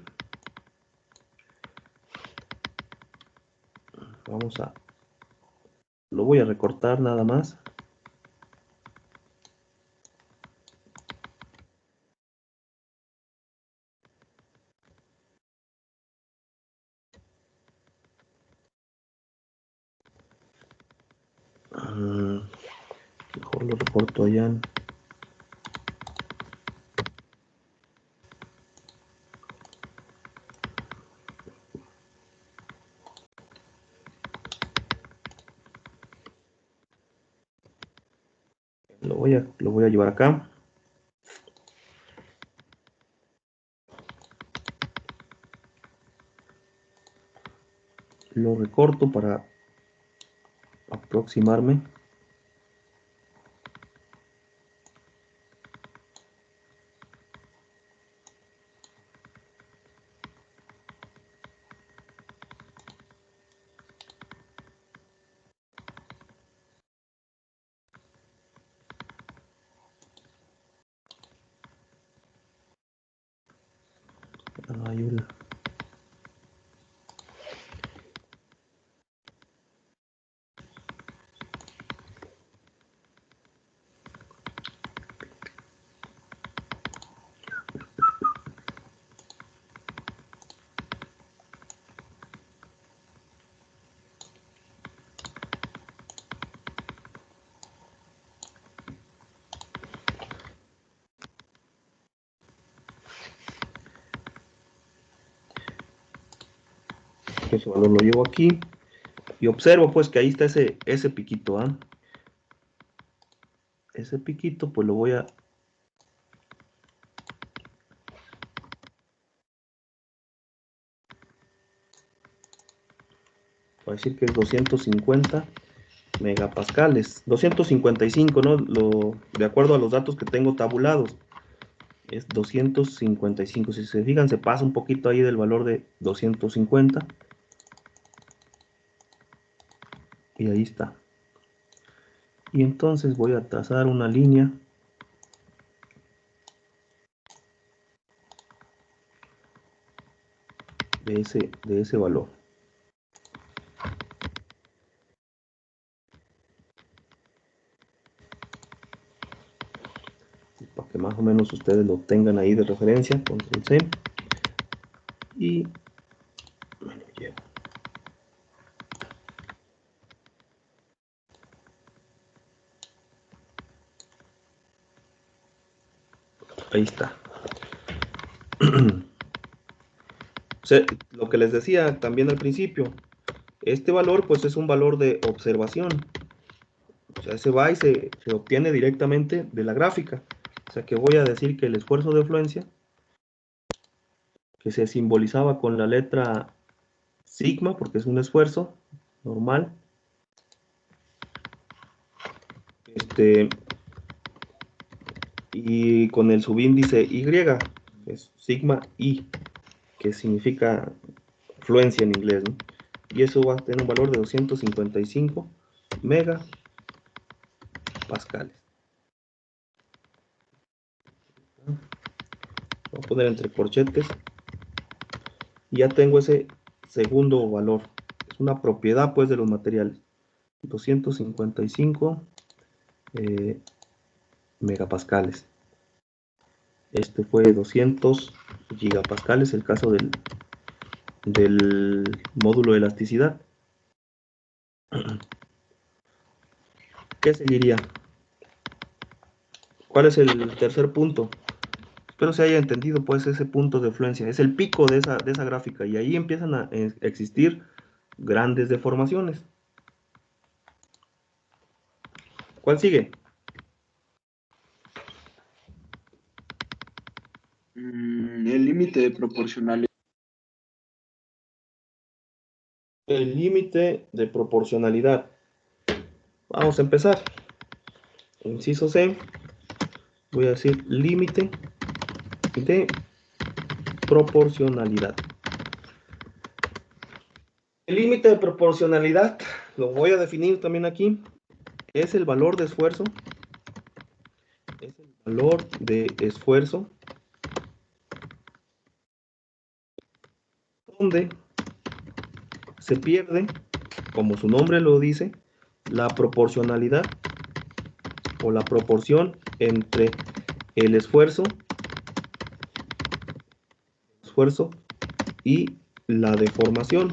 Lo voy a recortar nada más. Mejor lo recorto allá. Lo voy a llevar acá. Lo recorto para aproximarme. Ese valor lo llevo aquí y observo pues que ahí está ese piquito, ¿ah? Ese piquito pues lo voy a decir que es 250 megapascales, 255, ¿no? De acuerdo a los datos que tengo tabulados, es 255. Si se fijan, se pasa un poquito ahí del valor de 250. Y ahí está. Y entonces voy a trazar una línea de ese valor. Para que más o menos ustedes lo tengan ahí de referencia, control C. Y me lo llevo. Ahí está. O sea, lo que les decía también al principio, este valor pues es un valor de observación. O sea, se va y se obtiene directamente de la gráfica. O sea que voy a decir que el esfuerzo de fluencia, que se simbolizaba con la letra sigma, porque es un esfuerzo normal, y con el subíndice Y, es sigma I, que significa fluencia en inglés, ¿no? Y eso va a tener un valor de 255 megapascales. a poner entre corchetes. Y ya tengo ese segundo valor. Es una propiedad, pues, de los materiales. 255 megapascales. Este fue 200 gigapascales, el caso del módulo de elasticidad. ¿Qué seguiría? ¿Cuál es el tercer punto? Espero se haya entendido, pues, ese punto de fluencia. Es el pico de esa gráfica, y ahí empiezan a existir grandes deformaciones. ¿Cuál sigue? El límite de proporcionalidad. El límite de proporcionalidad. Vamos a empezar. Inciso C. Voy a decir límite de proporcionalidad. El límite de proporcionalidad, lo voy a definir también aquí, es el valor de esfuerzo. Es el valor de esfuerzo donde se pierde, como su nombre lo dice, la proporcionalidad o la proporción entre el esfuerzo y la deformación.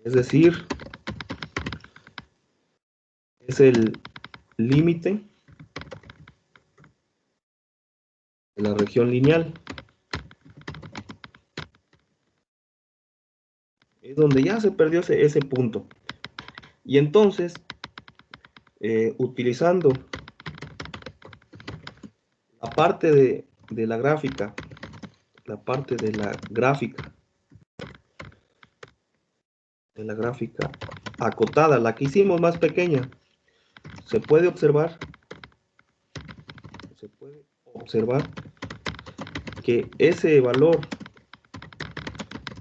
Es decir, es el límite de la región lineal. Es donde ya se perdió ese punto. Y entonces, utilizando la parte de la gráfica, acotada, la que hicimos más pequeña, se puede observar que ese valor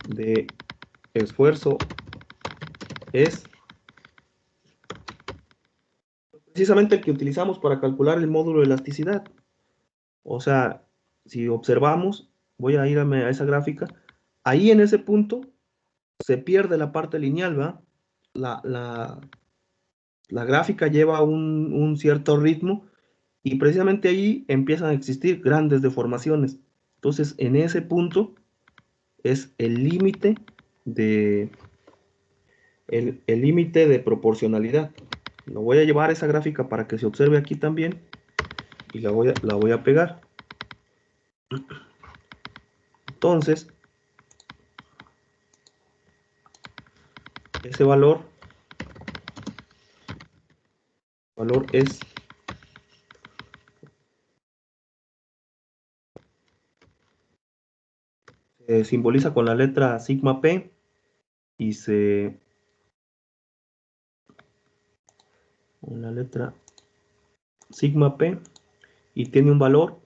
de esfuerzo es precisamente el que utilizamos para calcular el módulo de elasticidad. O sea, si observamos, voy a irme a esa gráfica, ahí en ese punto se pierde la parte lineal, ¿va? La gráfica lleva un cierto ritmo, y precisamente ahí empiezan a existir grandes deformaciones. Entonces, en ese punto es el límite de proporcionalidad. Lo voy a llevar a esa gráfica para que se observe aquí también, y la voy a pegar. Entonces, ese valor es se simboliza con la letra sigma P, y con la letra sigma P, y tiene un valor.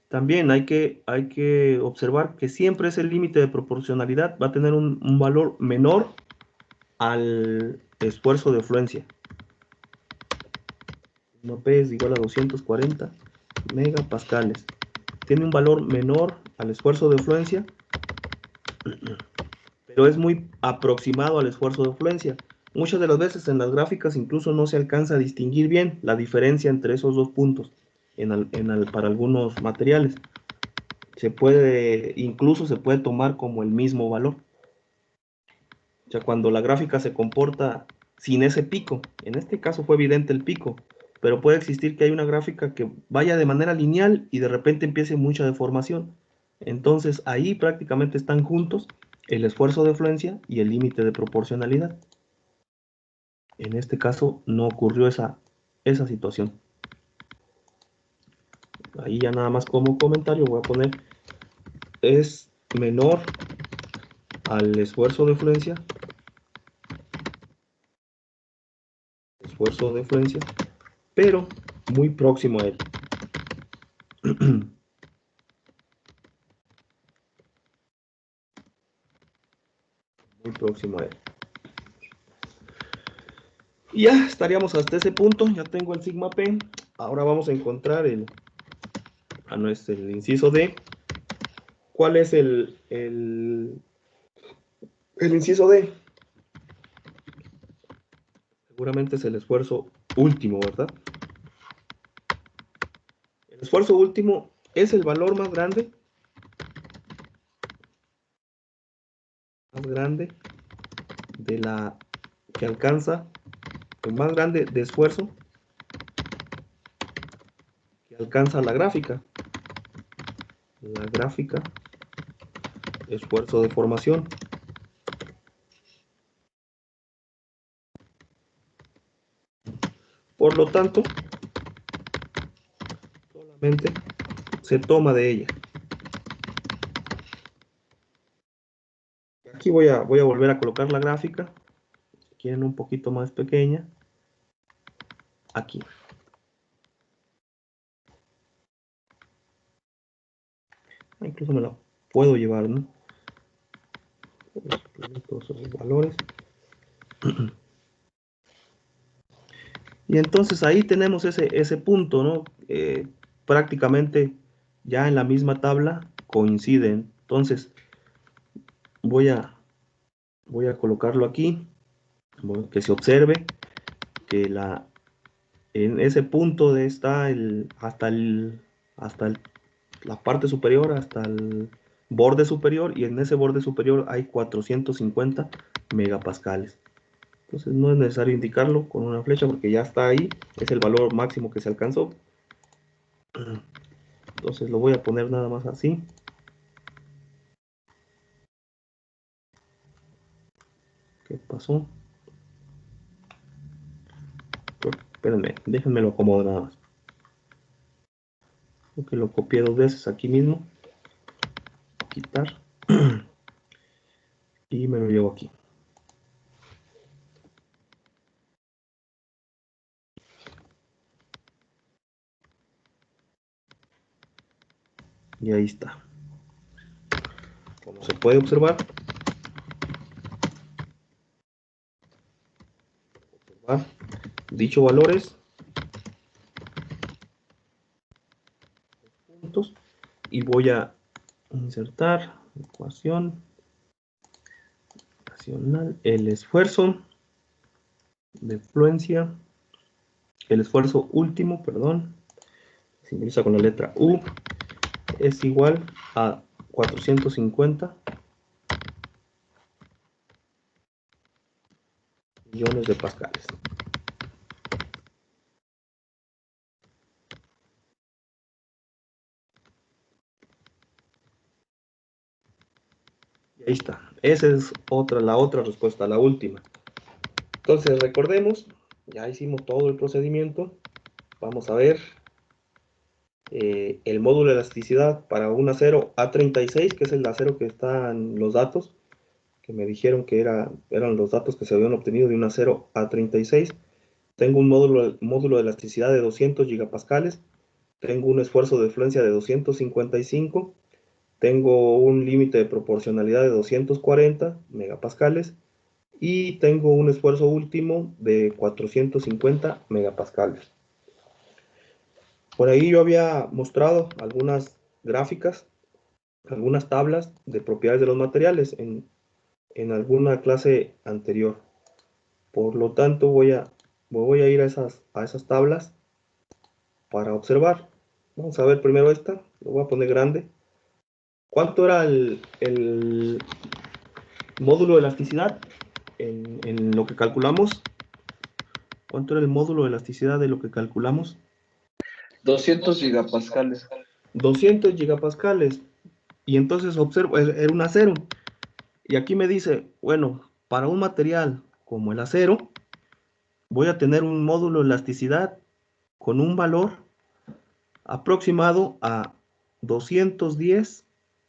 También hay que observar que siempre ese límite de proporcionalidad va a tener un valor menor al esfuerzo de fluencia. Sigma P es igual a 240 megapascales. Tiene un valor menor al esfuerzo de fluencia, pero es muy aproximado al esfuerzo de fluencia. Muchas de las veces en las gráficas incluso no se alcanza a distinguir bien la diferencia entre esos dos puntos para algunos materiales. Incluso se puede tomar como el mismo valor. O sea, cuando la gráfica se comporta sin ese pico, en este caso fue evidente el pico, pero puede existir que hay una gráfica que vaya de manera lineal y de repente empiece mucha deformación. Entonces ahí prácticamente están juntos el esfuerzo de fluencia y el límite de proporcionalidad. En este caso no ocurrió esa situación. Ahí ya nada más como comentario voy a poner es menor al esfuerzo de fluencia, pero muy próximo a él. Muy próximo a él. Y ya estaríamos hasta ese punto. Ya tengo el sigma P. Ahora vamos a encontrar el no es el inciso D. ¿Cuál es el inciso D? Seguramente es el esfuerzo último, ¿verdad? El esfuerzo último es el valor más grande de la que alcanza, el más grande de esfuerzo que alcanza la gráfica. La gráfica, esfuerzo de formación. Por lo tanto, solamente se toma de ella. Aquí voy a volver a colocar la gráfica. Si quieren un poquito más pequeña. Aquí. Incluso me la puedo llevar, ¿no? Todos esos valores. Y entonces ahí tenemos ese punto, ¿no? Prácticamente ya en la misma tabla coinciden. Entonces voy a colocarlo aquí, que se observe que en ese punto está la parte superior, hasta el borde superior, y en ese borde superior hay 450 megapascales. Entonces no es necesario indicarlo con una flecha porque ya está ahí, es el valor máximo que se alcanzó. Entonces lo voy a poner nada más así. ¿Qué pasó? Espérenme, déjenme lo acomodo nada más. Porque lo copié 2 veces aquí mismo. Quitar. Y me lo llevo aquí. Y ahí está. Como se puede observar, dicho valores, puntos, y voy a insertar ecuación racional, el esfuerzo de fluencia, el esfuerzo último, perdón, simboliza con la letra U, es igual a 450 millones de pascales. Y ahí está. Esa es la otra respuesta, la última. Entonces recordemos, ya hicimos todo el procedimiento. Vamos a ver el módulo de elasticidad para un acero A36, que es el acero que está en los datos, que me dijeron que eran los datos que se habían obtenido de un acero A36. Tengo un módulo de elasticidad de 200 gigapascales. Tengo un esfuerzo de fluencia de 255. Tengo un límite de proporcionalidad de 240 megapascales. Y tengo un esfuerzo último de 450 megapascales. Por ahí yo había mostrado algunas gráficas, algunas tablas de propiedades de los materiales en alguna clase anterior. Por lo tanto, voy a ir a esas tablas para observar. Vamos a ver primero esta, lo voy a poner grande. ¿Cuánto era el módulo de elasticidad en lo que calculamos? ¿Cuánto era el módulo de elasticidad de lo que calculamos? 200 gigapascales. 200 gigapascales. Y entonces observo, era un acero. Y aquí me dice, bueno, para un material como el acero, voy a tener un módulo de elasticidad con un valor aproximado a 210,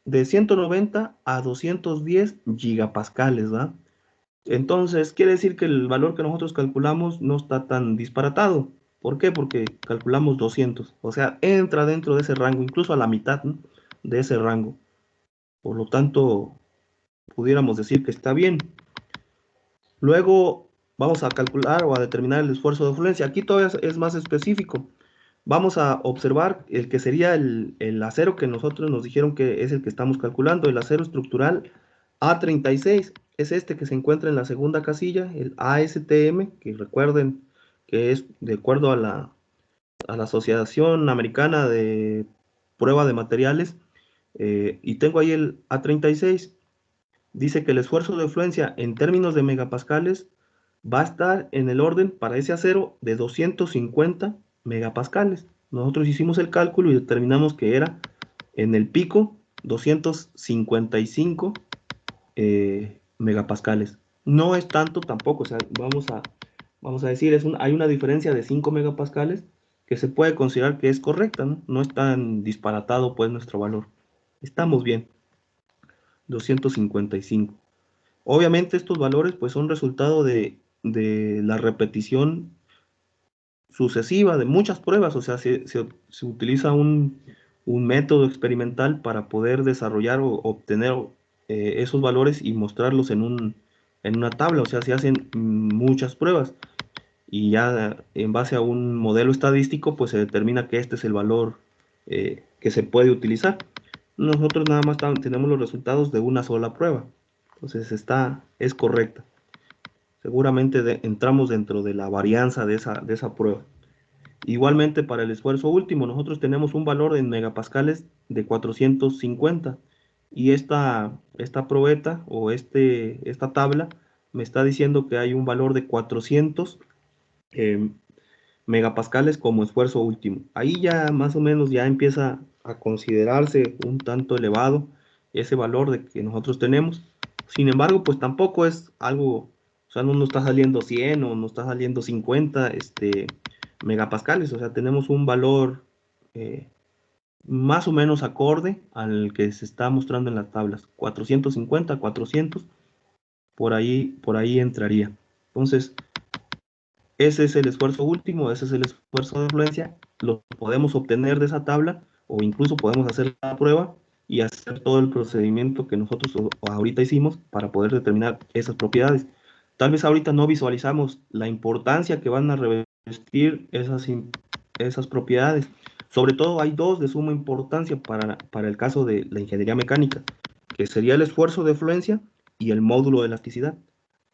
de 190 a 210 gigapascales, ¿va? Entonces, quiere decir que el valor que nosotros calculamos no está tan disparatado. ¿Por qué? Porque calculamos 200. O sea, entra dentro de ese rango, incluso a la mitad, ¿no?, de ese rango. Por lo tanto, pudiéramos decir que está bien. Luego vamos a calcular o a determinar el esfuerzo de fluencia. Aquí todavía es más específico. Vamos a observar el que sería el acero que nosotros nos dijeron que es el que estamos calculando, el acero estructural A36, es este que se encuentra en la segunda casilla, el ASTM, que recuerden que es de acuerdo a la Asociación Americana de Prueba de Materiales, y tengo ahí el A36, dice que el esfuerzo de fluencia en términos de megapascales va a estar en el orden para ese acero de 250 megapascales. Nosotros hicimos el cálculo y determinamos que era en el pico 255 megapascales. No es tanto tampoco, o sea, vamos a decir, hay una diferencia de 5 megapascales que se puede considerar que es correcta, ¿no? No es tan disparatado pues nuestro valor. Estamos bien, 255. Obviamente estos valores pues son resultado de la repetición sucesiva de muchas pruebas, o sea, se utiliza un método experimental para poder desarrollar o obtener esos valores y mostrarlos en una tabla, o sea, se hacen muchas pruebas y ya en base a un modelo estadístico pues se determina que este es el valor que se puede utilizar. Nosotros nada más tenemos los resultados de una sola prueba, entonces es correcta. Seguramente entramos dentro de la varianza de esa prueba. Igualmente para el esfuerzo último, nosotros tenemos un valor en megapascales de 450 y esta probeta o esta tabla me está diciendo que hay un valor de 400 eh, megapascales como esfuerzo último. Ahí ya más o menos ya empieza a considerarse un tanto elevado ese valor de que nosotros tenemos. Sin embargo, pues tampoco es algo, o sea, no nos está saliendo 100 o nos está saliendo 50 megapascales, o sea, tenemos un valor eh, más o menos acorde al que se está mostrando en las tablas, 450, 400, por ahí entraría. Entonces, ese es el esfuerzo último, ese es el esfuerzo de influencia, lo podemos obtener de esa tabla o incluso podemos hacer la prueba y hacer todo el procedimiento que nosotros ahorita hicimos para poder determinar esas propiedades. Tal vez ahorita no visualizamos la importancia que van a revestir esas propiedades. Sobre todo hay dos de suma importancia para el caso de la ingeniería mecánica, que sería el esfuerzo de fluencia y el módulo de elasticidad.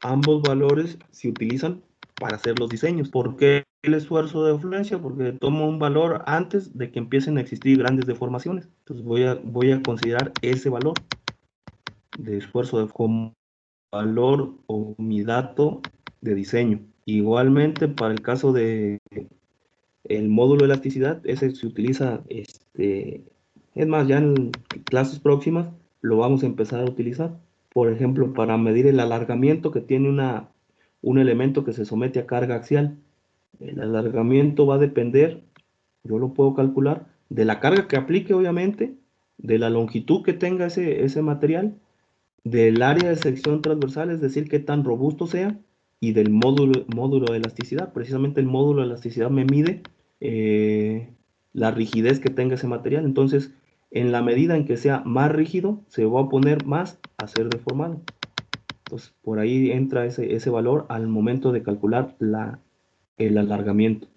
Ambos valores se utilizan para hacer los diseños. ¿Por qué el esfuerzo de fluencia? Porque tomo un valor antes de que empiecen a existir grandes deformaciones. Entonces voy a considerar ese valor de esfuerzo como valor o mi dato de diseño. Igualmente para el caso de el módulo de elasticidad, ese se utiliza, es más, ya en clases próximas lo vamos a empezar a utilizar. Por ejemplo, para medir el alargamiento que tiene un elemento que se somete a carga axial. El alargamiento va a depender, yo lo puedo calcular, de la carga que aplique, obviamente, de la longitud que tenga ese material, del área de sección transversal, es decir, qué tan robusto sea, y del módulo de elasticidad. Precisamente el módulo de elasticidad me mide la rigidez que tenga ese material. Entonces, en la medida en que sea más rígido, se va a poner más a ser deformado. Entonces, por ahí entra ese valor al momento de calcular el alargamiento.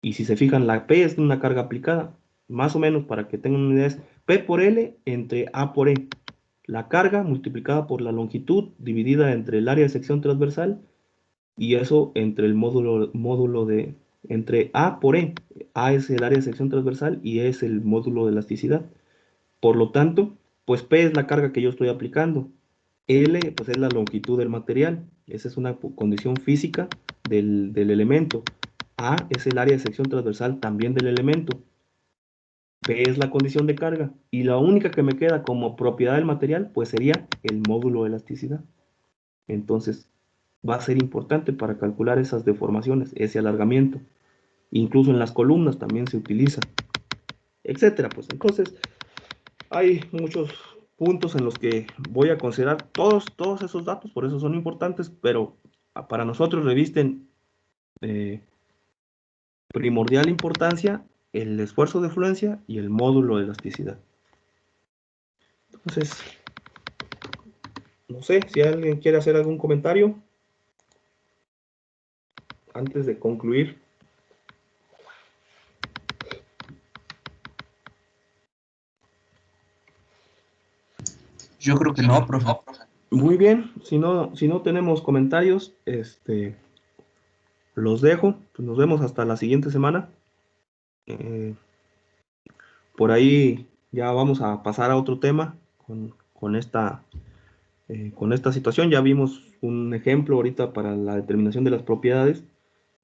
Y si se fijan, la P es una carga aplicada, más o menos para que tengan una idea, es P por L entre A por E. La carga multiplicada por la longitud dividida entre el área de sección transversal y eso entre el entre A por E. A es el área de sección transversal y E es el módulo de elasticidad. Por lo tanto, pues P es la carga que yo estoy aplicando. L pues es la longitud del material. Esa es una condición física del elemento. A es el área de sección transversal también del elemento. P es la condición de carga. Y la única que me queda como propiedad del material, pues sería el módulo de elasticidad. Entonces, va a ser importante para calcular esas deformaciones, ese alargamiento. Incluso en las columnas también se utiliza, etcétera. Pues entonces, hay muchos puntos en los que voy a considerar todos esos datos, por eso son importantes, pero para nosotros revisten primordial importancia el esfuerzo de fluencia y el módulo de elasticidad. Entonces, no sé si alguien quiere hacer algún comentario antes de concluir. Yo creo que no, profe. Muy bien, si no tenemos comentarios, los dejo. Pues nos vemos hasta la siguiente semana. Por ahí ya vamos a pasar a otro tema con esta situación. Ya vimos un ejemplo ahorita para la determinación de las propiedades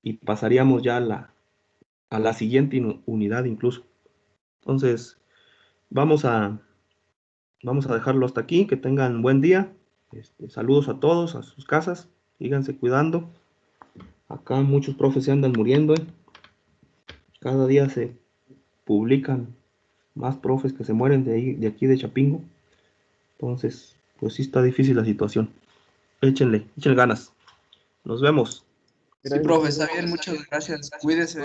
y pasaríamos ya a la siguiente unidad incluso. Entonces, vamos a dejarlo hasta aquí. Que tengan buen día. Saludos a todos, a sus casas. Síganse cuidando. Acá muchos profes se andan muriendo. Cada día se publican más profes que se mueren de aquí de Chapingo. Entonces, pues sí está difícil la situación. Échenle ganas. Nos vemos. Sí, profe, está bien, muchas gracias. Cuídese.